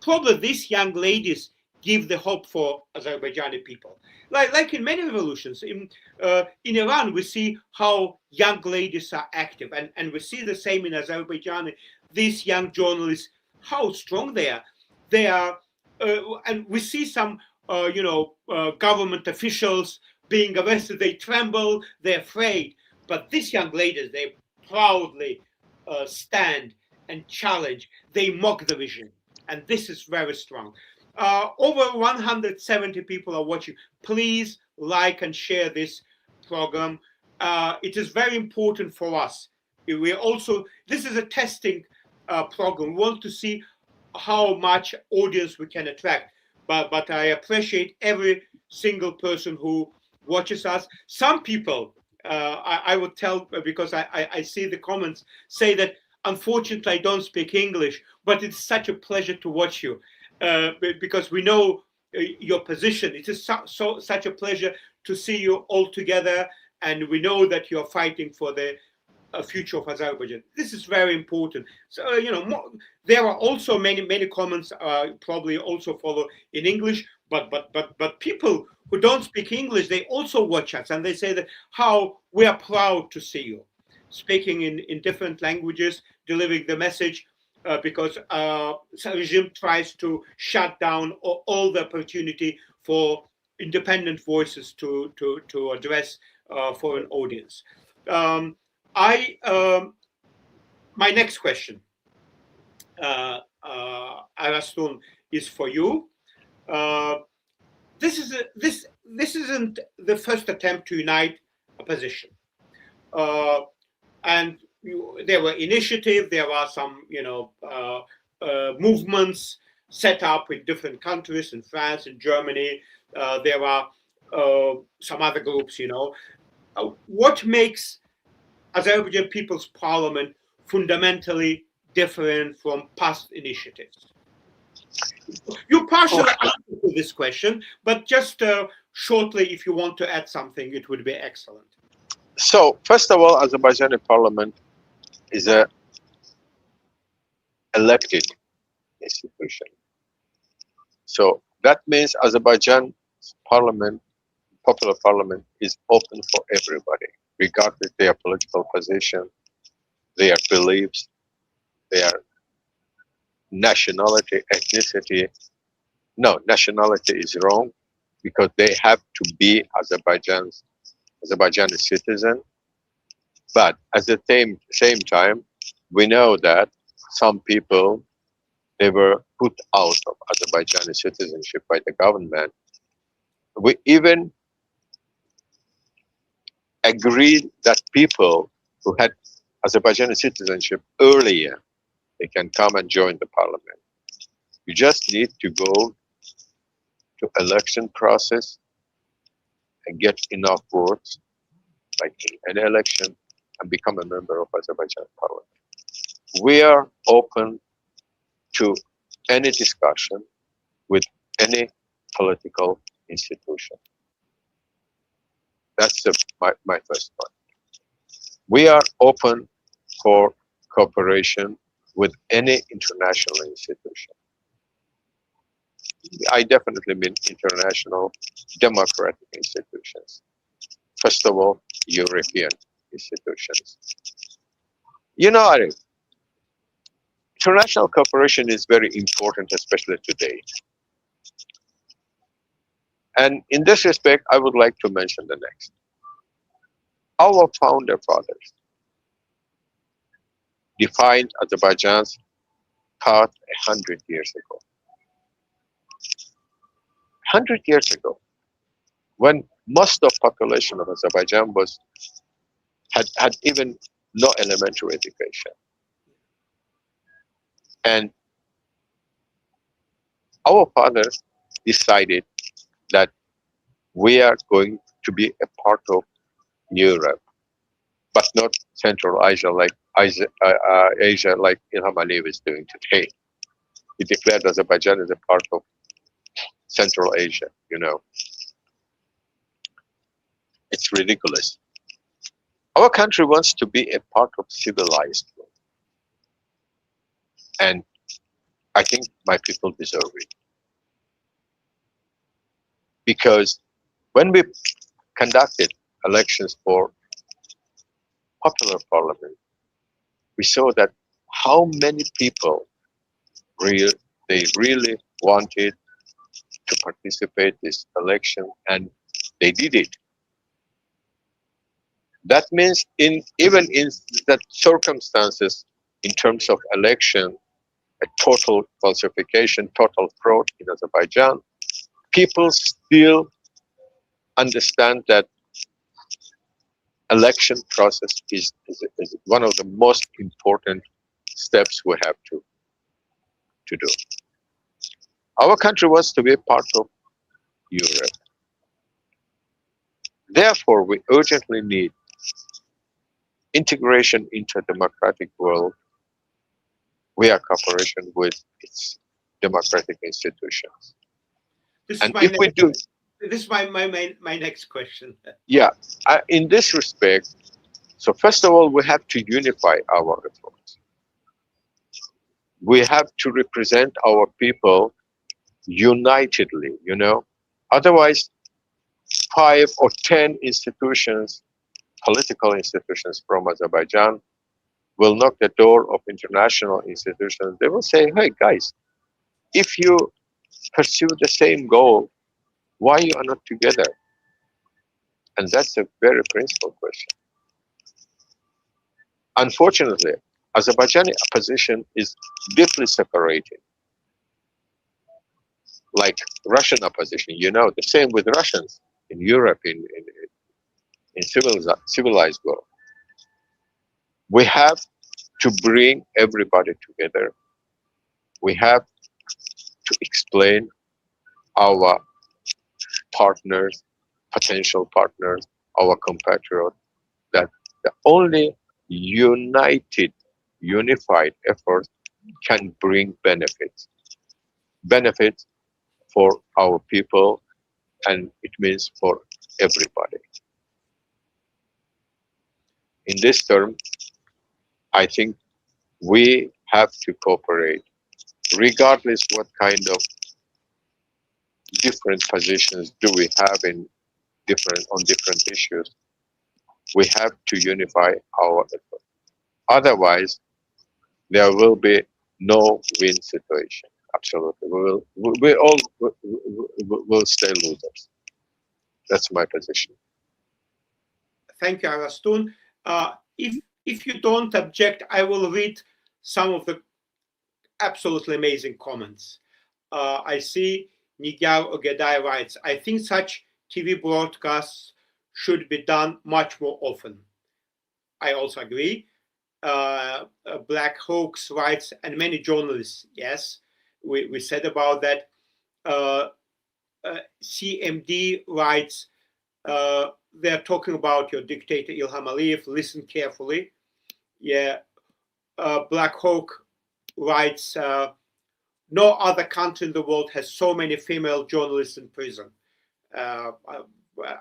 probably these young ladies give the hope for Azerbaijani people. Like in many revolutions, in Iran, we see how young ladies are active, and we see the same in Azerbaijan. These young journalists, how strong they are. They are, and we see some, government officials being arrested. They tremble, they're afraid. But these young ladies, they proudly stand and challenge. They mock the regime, and this is very strong. Over 170 people are watching. Please like and share this program. It is very important for us. This is a testing program. We want to see how much audience we can attract. But I appreciate every single person who watches us. Some people, I would tell, because I see the comments, say that unfortunately I don't speak English, but it's such a pleasure to watch you. Because we know your position. It is such a pleasure to see you all together, and we know that you are fighting for the future of Azerbaijan. This is very important. So there are also many comments probably also follow in English, but people who don't speak English, they also watch us, and they say that how we are proud to see you speaking in different languages, delivering the message. Because the regime tries to shut down all the opportunity for independent voices to address foreign audience. My next question, Arastun, is for you. This isn't the first attempt to unite opposition, and there were initiatives. There are some, movements set up in different countries, in France, in Germany. There are some other groups. What makes Azerbaijan People's Parliament fundamentally different from past initiatives? You partially answered this question, but just shortly, if you want to add something, it would be excellent. So, first of all, Azerbaijani Parliament is a elected institution. So that means Azerbaijan Parliament, popular parliament, is open for everybody, regardless of their political position, their beliefs, their nationality, ethnicity. No, nationality is wrong, because they have to be Azerbaijani citizen. But at the same time, we know that some people, they were put out of Azerbaijani citizenship by the government. We even agreed that people who had Azerbaijani citizenship earlier, they can come and join the parliament. You just need to go to election process and get enough votes, like in an election, and become a member of Azerbaijan parliament. We are open to any discussion with any political institution. That's my first point. We are open for cooperation with any international institution. I definitely mean international democratic institutions. First of all, European institutions. You know, Arif, international cooperation is very important, especially today. And in this respect, I would like to mention the next. Our founder fathers defined Azerbaijan's path 100 years ago. 100 years ago, when most of the population of Azerbaijan had even no elementary education. And our fathers decided that we are going to be a part of Europe, but not Central Asia like Asia like Ilham Aliyev is doing today. He declared Azerbaijan as a part of Central Asia, you know. It's ridiculous. Our country wants to be a part of civilized world. And I think my people deserve it. Because when we conducted elections for popular parliament, we saw that how many people they really wanted to participate in this election, and they did it. That means even in that circumstances, in terms of election, a total falsification, total fraud in Azerbaijan, people still understand that election process is one of the most important steps we have to do. Our country wants to be a part of Europe. Therefore, we urgently need integration into a democratic world via cooperation with its democratic institutions. This And is if we do, this is my next question. yeah, in this respect, so first of all, we have to unify our efforts. We have to represent our people unitedly, you know. Otherwise, 5 or 10 institutions, political institutions from Azerbaijan will knock the door of international institutions. They will say, hey guys, if you pursue the same goal, why you are not together? And that's a very principal question. Unfortunately, Azerbaijani opposition is deeply separated. Like Russian opposition, you know, the same with Russians in Europe, in civilized world. We have to bring everybody together. We have to explain our partners, potential partners, our compatriots, that the only united, unified effort can bring benefits. Benefits for our people, and it means for everybody. In this term, I think we have to cooperate, regardless what kind of different positions do we have on different issues. We have to unify our effort. Otherwise, there will be no win situation. Absolutely, we all will stay losers. That's my position. Thank you, Arastun. If you don't object, I will read some of the absolutely amazing comments. I see Nigar Ogedai writes, I think such TV broadcasts should be done much more often. I also agree. Black Hawks writes, and many journalists, yes, we said about that. CMD writes, they're talking about your dictator Ilham Aliyev, listen carefully. Yeah. Black Hawk writes, no other country in the world has so many female journalists in prison.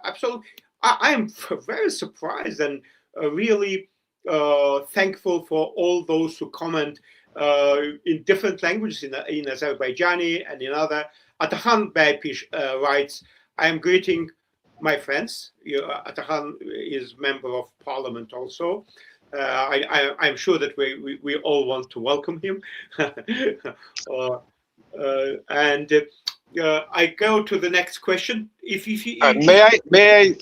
Absolutely, I am very surprised and really thankful for all those who comment in different languages in Azerbaijani and in other. Atahan Beypish writes, I am greeting my friends. Atahan is member of parliament also. I'm sure that we all want to welcome him. And I go to the next question. If may I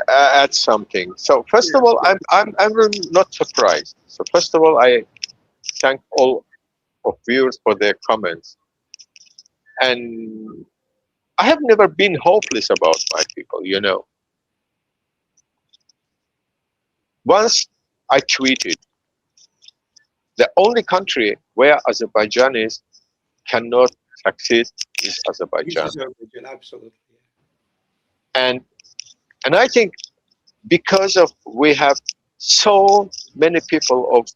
add something? So first of all, I'm really not surprised. So first of all, I thank all of viewers for their comments, and I have never been hopeless about my people. You know, once I tweeted, the only country where Azerbaijanis cannot succeed is Azerbaijan. Absolutely. And I think because of we have so many people of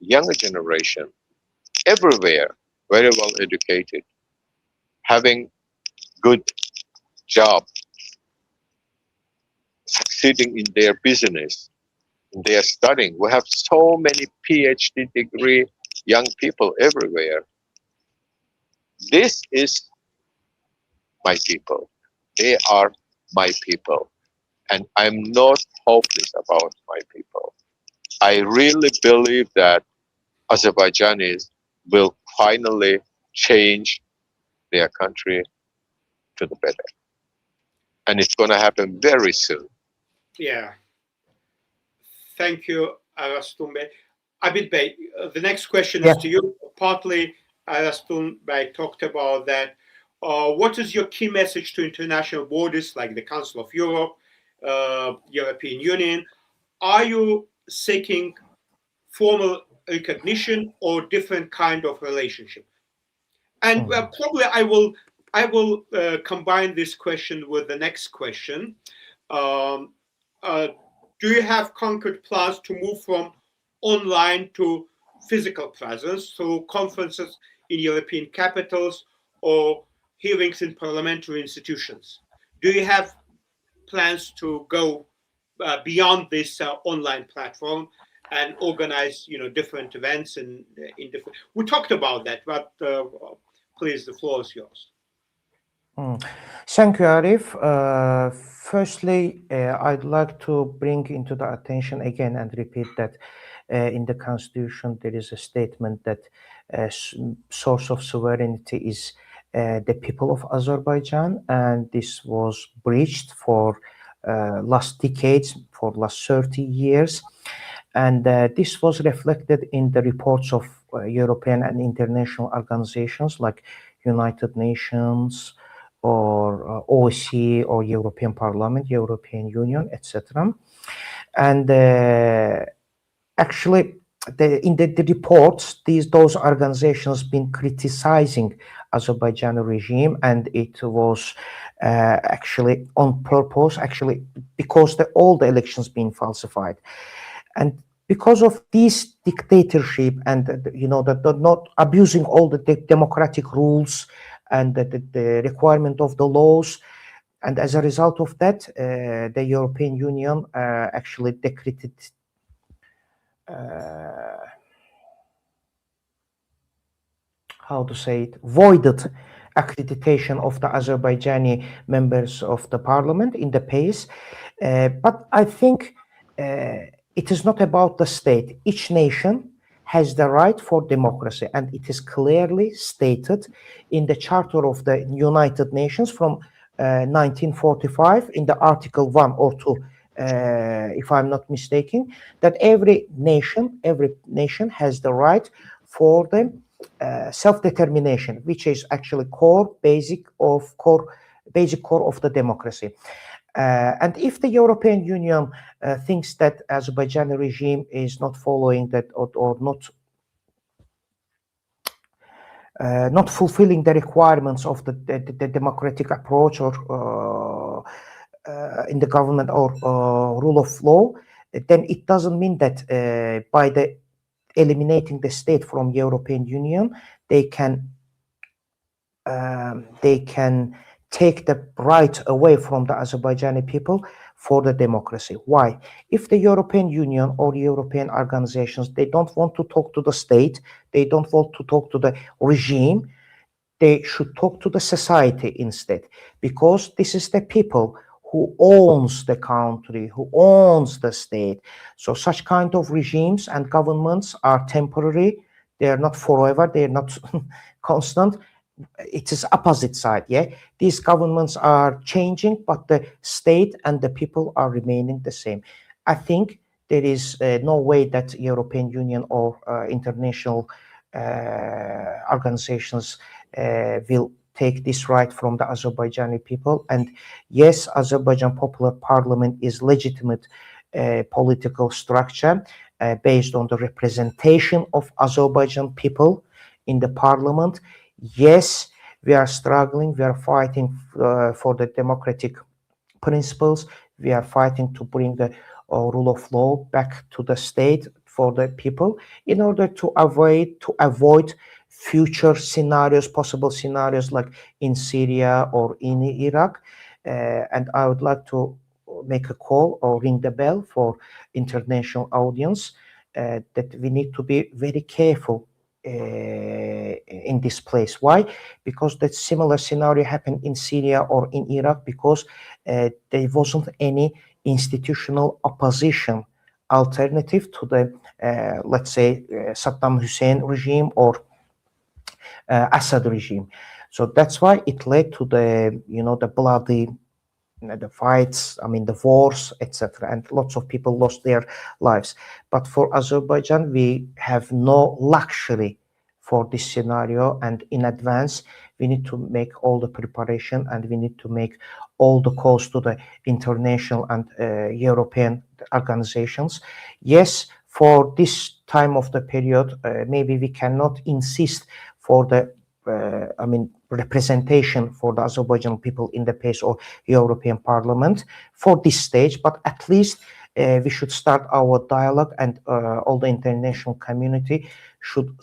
younger generation everywhere, very well educated, having good job, succeeding in their business, they are studying. We have so many PhD degree young people everywhere. This is my people. They are my people. And I'm not hopeless about my people. I really believe that Azerbaijanis will finally change their country to the better. And it's going to happen very soon. Yeah. Thank you, Arastun Bey. Abid Bey, the next question is to you. Partly, Arastun Bey talked about that. What is your key message to international bodies like the Council of Europe, European Union? Are you seeking formal recognition or different kind of relationship? And probably I will combine this question with the next question. Do you have concrete plans to move from online to physical presence through conferences in European capitals or hearings in parliamentary institutions? Do you have plans to go beyond this online platform and organize, different events in different? We talked about that, but please, the floor is yours. Thank you, Arif. Firstly, I'd like to bring into the attention again and repeat that in the Constitution there is a statement that source of sovereignty is the people of Azerbaijan, and this was breached for last decades, for last 30 years. And this was reflected in the reports of European and international organizations like United Nations, or OSCE, or European Parliament, European Union, etc. And actually, in the reports, those organizations been criticizing Azerbaijani regime, and it was actually on purpose, actually because all the elections being falsified, and because of this dictatorship and the not abusing all the democratic rules and the requirement of the laws. And as a result of that, the European Union actually decreed voided accreditation of the Azerbaijani members of the parliament in the past. But I think it is not about the state. Each nation has the right for democracy, and it is clearly stated in the Charter of the United Nations from 1945 in the Article 1 or 2, if I'm not mistaken, that every nation has the right for the self-determination, which is actually basic core of the democracy. And if the European Union thinks that Azerbaijani regime is not following that or not fulfilling the requirements of the democratic approach or in the government or rule of law, then it doesn't mean that by eliminating the state from European Union, they can they can take the right away from the Azerbaijani people for the democracy. Why? If the European Union or European organizations, they don't want to talk to the state, they don't want to talk to the regime, they should talk to the society instead, because this is the people who owns the country, who owns the state. So such kind of regimes and governments are temporary. They are not forever. They are not constant. It is opposite side. Yeah, these governments are changing, but the state and the people are remaining the same. I think there is no way that European Union or international organizations will take this right from the Azerbaijani people. And yes, Azerbaijan Popular Parliament is legitimate political structure based on the representation of Azerbaijan people in the parliament. Yes, we are struggling, we are fighting for the democratic principles, we are fighting to bring the rule of law back to the state for the people in order to avoid future scenarios, possible scenarios like in Syria or in Iraq. And I would like to make a call or ring the bell for international audience that we need to be very careful in this place. Why? Because that similar scenario happened in Syria or in Iraq, because there wasn't any institutional opposition alternative to the, let's say, Saddam Hussein regime or Assad regime. So that's why it led to the, the bloody, the fights, the wars, etc. And lots of people lost their lives. But for Azerbaijan, we have no luxury for this scenario. And in advance, we need to make all the preparation, and we need to make all the calls to the international and European organizations. Yes, for this time of the period, maybe we cannot insist for the representation for the Azerbaijan people in the PACE or European Parliament for this stage, but at least we should start our dialogue, and all the international community should,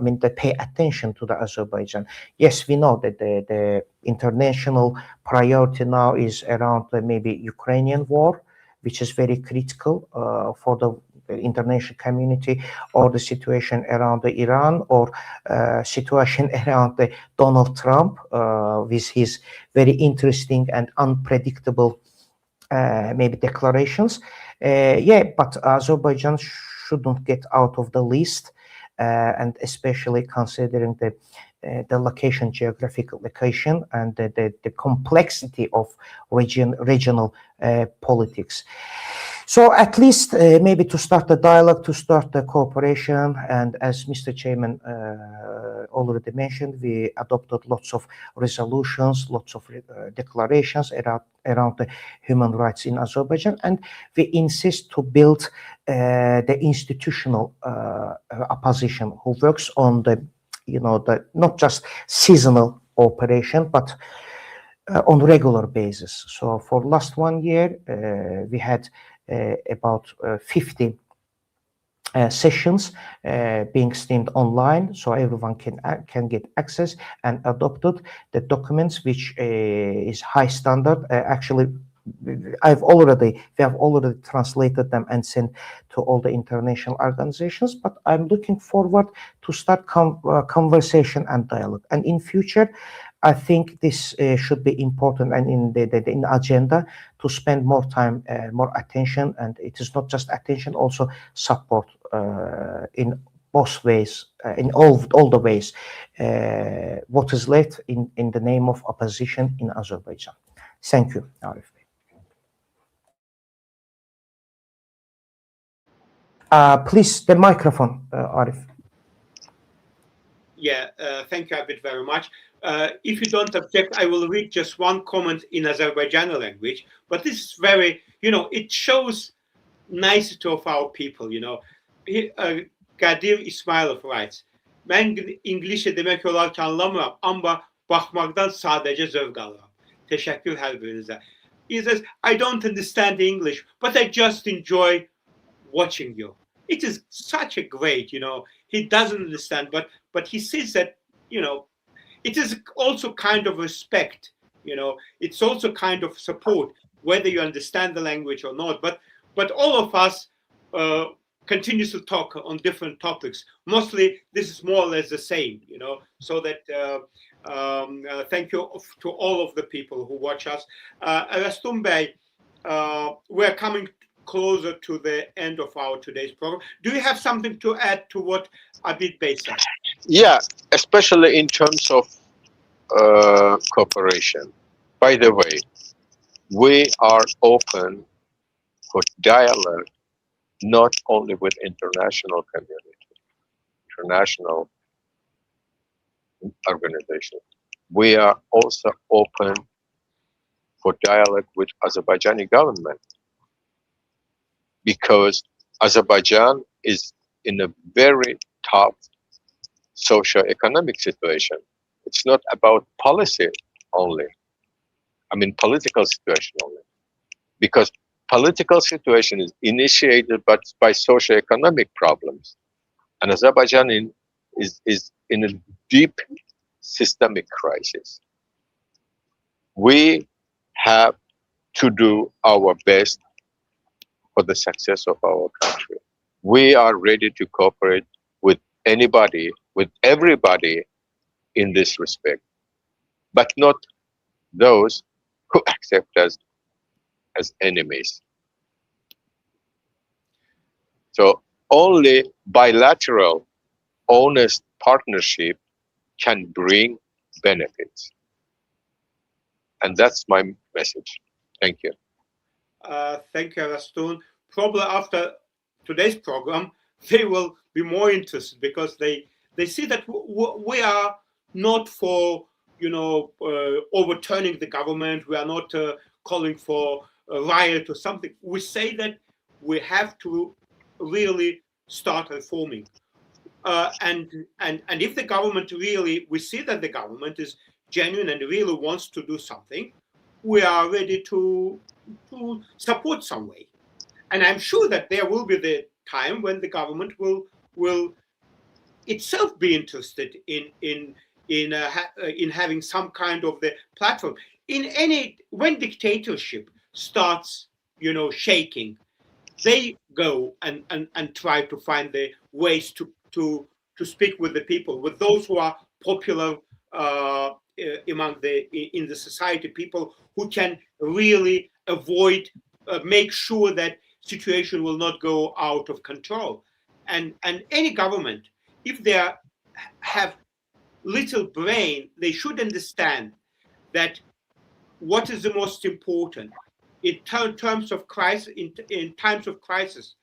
they pay attention to the Azerbaijan. Yes, we know that the international priority now is around the maybe Ukrainian war, which is very critical for the international community, or the situation around the Iran, or situation around the Donald Trump with his very interesting and unpredictable maybe declarations. But Azerbaijan shouldn't get out of the list, and especially considering the location, geographical location, and the complexity of regional politics. So at least maybe to start the dialogue, to start the cooperation, and as Mr. Chairman already mentioned, we adopted lots of resolutions, lots of declarations around the human rights in Azerbaijan, and we insist to build the institutional opposition who works on the not just seasonal operation, but on regular basis. So for last 1 year, we had about 50 sessions being streamed online, so everyone can get access and adopted the documents, which is high standard. Actually, we have already translated them and sent to all the international organizations. But I'm looking forward to start conversation and dialogue. And in future, I think this should be important, and in the agenda, to spend more time, more attention, and it is not just attention, also support in both ways, in all the ways, what is left in the name of opposition in Azerbaijan. Thank you, Arif. Please, the microphone, Arif. Yeah, thank you, Abid, very much. If you don't object, I will read just one comment in Azerbaijani language. But this is very, it shows nicety of our people, Qadir İsmailov writes, "Ben İngilizce demek olarak anlamıyorum ama bakmaktan sadece zevk alıyorum. Teşekkür her birinize." He says, "I don't understand English, but I just enjoy watching you." It is such a great, he doesn't understand, but he says that, it is also kind of respect, you know, it's also kind of support, whether you understand the language or not. But all of us continues to talk on different topics. Mostly, this is more or less the same, you know. So that thank you to all of the people who watch us. Arastun Bey, we're coming closer to the end of our today's program. Do you have something to add to what Abid Bey said? Yeah, especially in terms of cooperation. By the way, we are open for dialogue, not only with international community, international organizations. We are also open for dialogue with Azerbaijani government, because Azerbaijan is in a very tough socio-economic situation. It's not about policy only. I mean, political situation only. Because political situation is initiated by socio-economic problems. And Azerbaijan is in a deep systemic crisis. We have to do our best for the success of our country. We are ready to cooperate with anybody, with everybody in this respect, but not those who accept us as enemies. So only bilateral, honest partnership can bring benefits. And that's my message. Thank you. Thank you, Arastun. Probably after today's program, they will be more interested, because they see that we are not for, you know, overturning the government. We are not calling for a riot or something. We say that we have to really start reforming. And if the government really, we see that the government is genuine and really wants to do something, we are ready to support some way. And I'm sure that there will be the time when the government will itself be interested in having some kind of the platform. When dictatorship starts, you know, shaking, they go and try to find the ways to speak with the people, with those who are popular in the society, people who can really avoid, make sure that situation will not go out of control. And any government, if they have little brain, they should understand that what is the most important in terms of crisis, in times of crisis,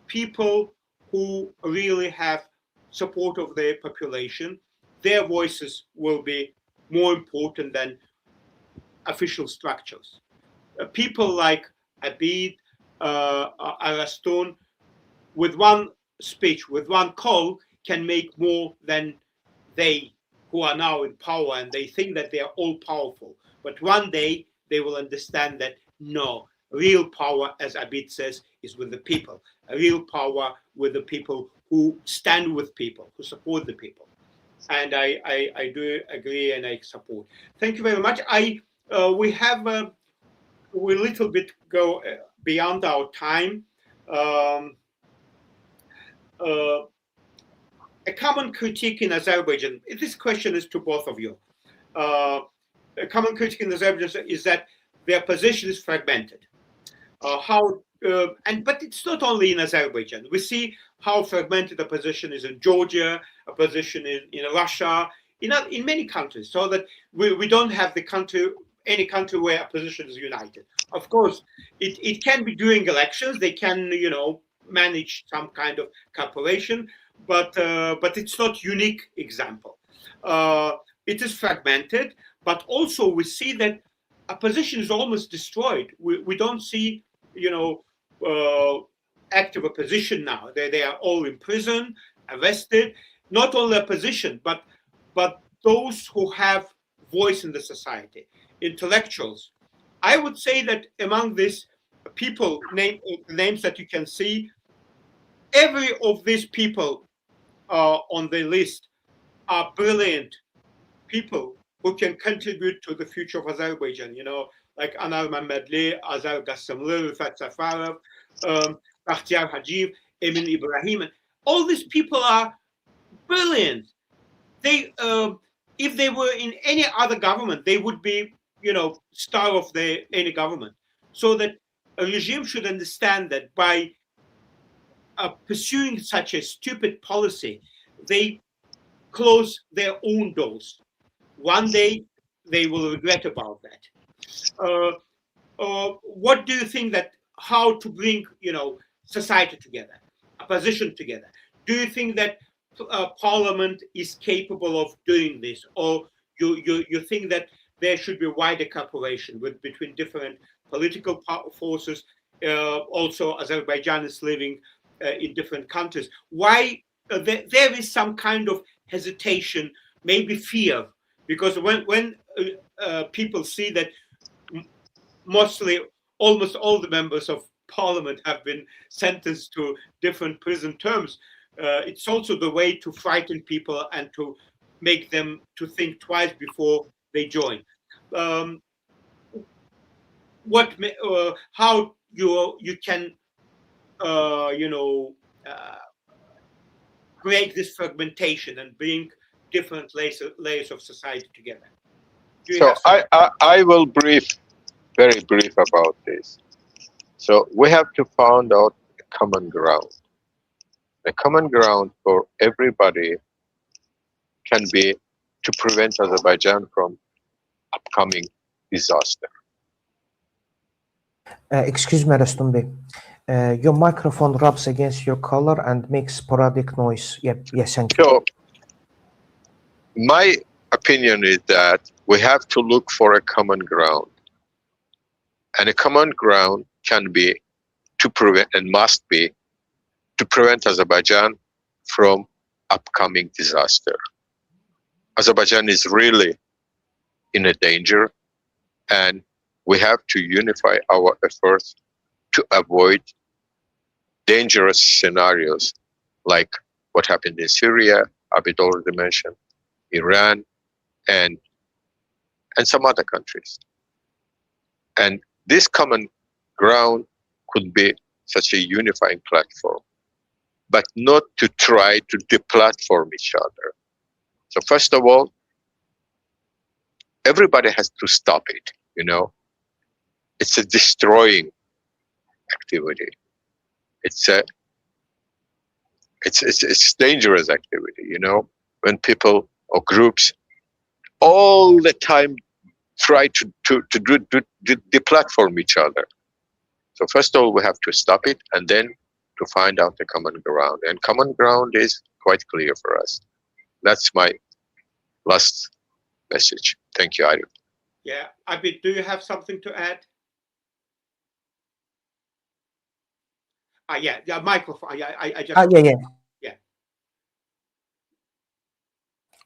people who really have support of their population, their voices will be more important than official structures. People like Abid, Arastun, with one speech, with one call, can make more than they who are now in power, and they think that they are all powerful. But one day they will understand that no, real power, as Abid says, is with the people. A real power with the people who stand with people, who support the people. And I do agree and I support. Thank you very much. We have a little bit go beyond our time. A common critique in Azerbaijan, this question is to both of you. A common critique in Azerbaijan is that their position is fragmented. But it's not only in Azerbaijan. We see how fragmented a position is in Georgia, a position in Russia, in many countries, so that we don't have any country where a position is united. Of course, it can be during elections. They can, you know, manage some kind of cooperation, but it's not unique example. It is fragmented, but also we see that a position is almost destroyed. We don't see, you know, active opposition now. They are all in prison, arrested. Not only opposition, but those who have voice in the society, intellectuals. I would say that among these people, names that you can see, every of these people on the list are brilliant people who can contribute to the future of Azerbaijan, like Anar Mehmedli, Azar Gassamlı, Rifat Safarov, Bahtiyar Hajiv, Emin Ibrahim. All these people are brilliant. They, if they were in any other government, they would be, star of any government. So that a regime should understand that by pursuing such a stupid policy, they close their own doors. One day they will regret about that. What do you think that how to bring society together, opposition together? Do you think that Parliament is capable of doing this, or you think that there should be wider cooperation between different political forces? Also, Azerbaijan is living in different countries. Why there is some kind of hesitation, maybe fear, because when people see that almost all the members of Parliament have been sentenced to different prison terms, it's also the way to frighten people and to make them to think twice before they join. How you can break this fragmentation and bring different layers of society together? So I will very brief about this. So we have to find out a common ground. A common ground for everybody can be to prevent Azerbaijan from upcoming disaster. Excuse me, Arastun Bey. Your microphone rubs against your collar and makes sporadic noise. Yes, thank you. So my opinion is that we have to look for a common ground. And a common ground can be to prevent, and must be, to prevent Azerbaijan from upcoming disaster. Azerbaijan is really in a danger, and we have to unify our efforts to avoid dangerous scenarios like what happened in Syria, Abid already mentioned, Iran, and some other countries. And this common ground could be such a unifying platform, but not to try to deplatform each other. So first of all, everybody has to stop it, It's a destroying activity. It's dangerous activity, when people or groups all the time try to deplatform each other. So first of all, we have to stop it, and then to find out the common ground. And common ground is quite clear for us. That's my last message. Thank you, Ari. Yeah, Abid, do you have something to add? Yeah, microphone. I just. Yeah. Yeah.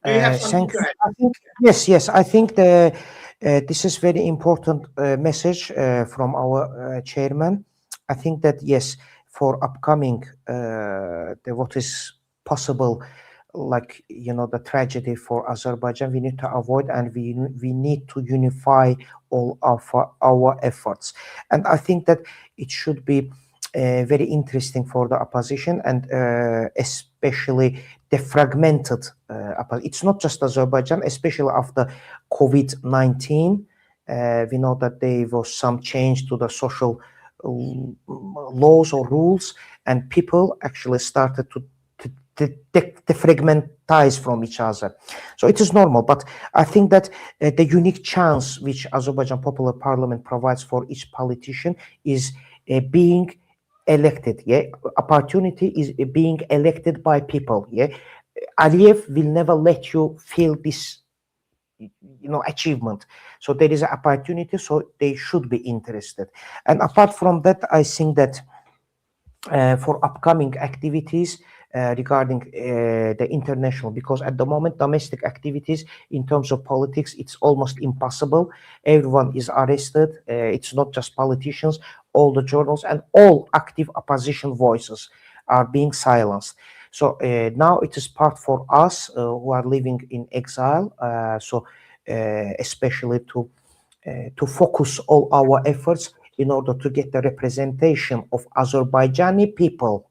Do you have something to add? I think, yes. I think this is very important message from our chairman. I think that yes, for upcoming what is possible, like the tragedy for Azerbaijan, we need to avoid, and we need to unify all of our efforts. And I think that it should be very interesting for the opposition, and especially the fragmented it's not just Azerbaijan, especially after COVID-19. We know that there was some change to the social laws or rules, and people actually started to fragmentize from each other. So it is normal, but I think that the unique chance which Azerbaijan Popular Parliament provides for each politician is being elected. Opportunity is being elected by people. Aliyev will never let you feel this achievement. So there is an opportunity, so they should be interested. And apart from that, I think that for upcoming activities regarding the international, because at the moment domestic activities in terms of politics, it's almost impossible. Everyone is arrested. It's not just politicians, all the journals and all active opposition voices are being silenced. So now it is part for us who are living in exile. Especially to focus all our efforts in order to get the representation of Azerbaijani people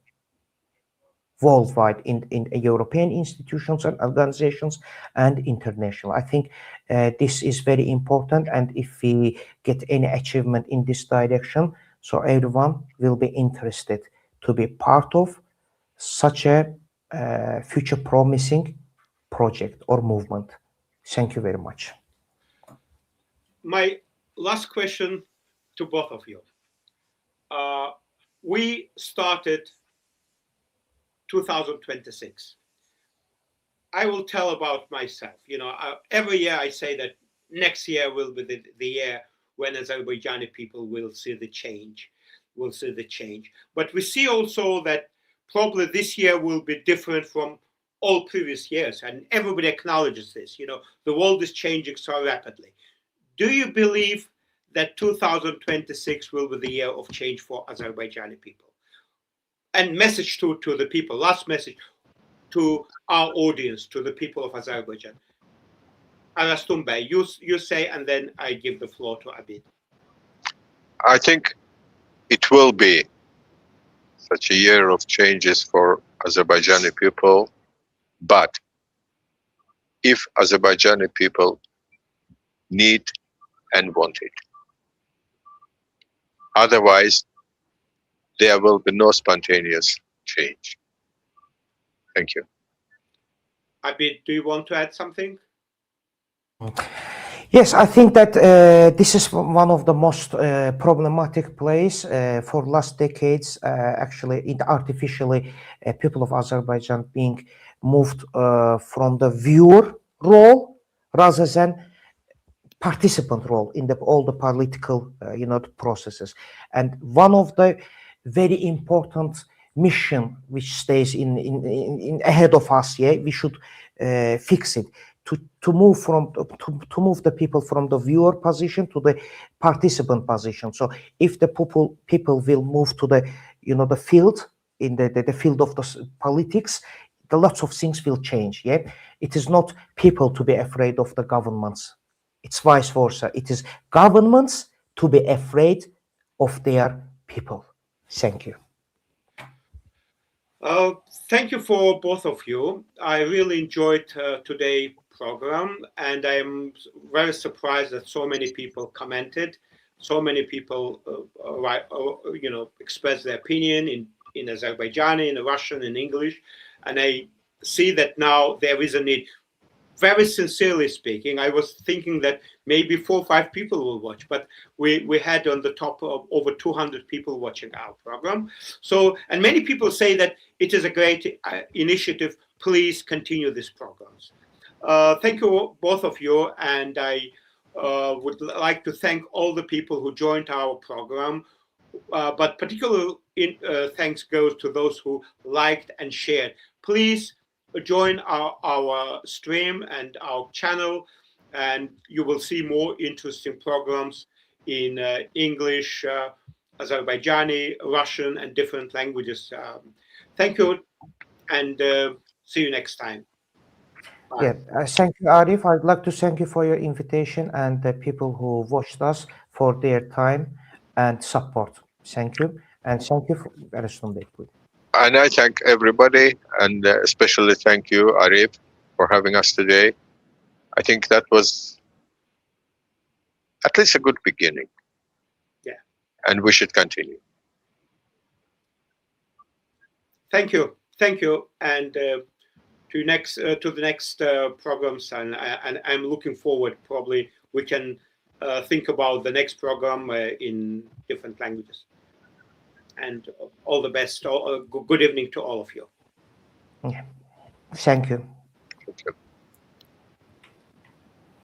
worldwide in European institutions and organizations and international. I think this is very important, and if we get any achievement in this direction, so everyone will be interested to be part of such a future promising project or movement. Thank you very much. My last question to both of you. We started 2026. I will tell about myself. Every year I say that next year will be the year when Azerbaijani people will see the change. But we see also that probably this year will be different from all previous years, and everybody acknowledges this. The world is changing so rapidly. Do you believe that 2026 will be the year of change for Azerbaijani people? And message to the people, last message to our audience, to the people of Azerbaijan. Arastun Bey, you say, and then I give the floor to Abid. I think it will be such a year of changes for Azerbaijani people, but if Azerbaijani people need and want it. Otherwise, there will be no spontaneous change. Thank you. Abid, do you want to add something? Yes, I think that this is one of the most problematic place for last decades. Actually, artificially, people of Azerbaijan being moved from the viewer role rather than participant role in all the political, processes. And one of the very important mission which stays in ahead of us, we should fix it. To move the people from the viewer position to the participant position. So if the people will move to the field in the field of the politics, lots of things will change. It is not people to be afraid of the governments. It's vice versa. It is governments to be afraid of their people. Thank you. Thank you for both of you. I really enjoyed today's program, and I'm very surprised that so many people commented, so many people expressed their opinion in Azerbaijani, in Russian, in English, and I see that now there is a need. Very sincerely speaking, I was thinking that maybe 4 or 5 people will watch, but we had on the top of over 200 people watching our program. So, and many people say that it is a great initiative. Please continue these programs. Thank you, both of you, and I would like to thank all the people who joined our program, but particular thanks goes to those who liked and shared. Please join our stream and our channel, and you will see more interesting programs in English, Azerbaijani, Russian, and different languages. Thank you, and see you next time. Bye. Thank you, Arif. I'd like to thank you for your invitation and the people who watched us for their time and support. Thank you, and thank you for Arastun Bey. And I thank everybody, and especially thank you, Arif, for having us today. I think that was at least a good beginning. Yeah. And we should continue. Thank you, and to the next programs, and I'm looking forward. Probably we can think about the next program in different languages. And all the best. Good evening to all of you. Thank you.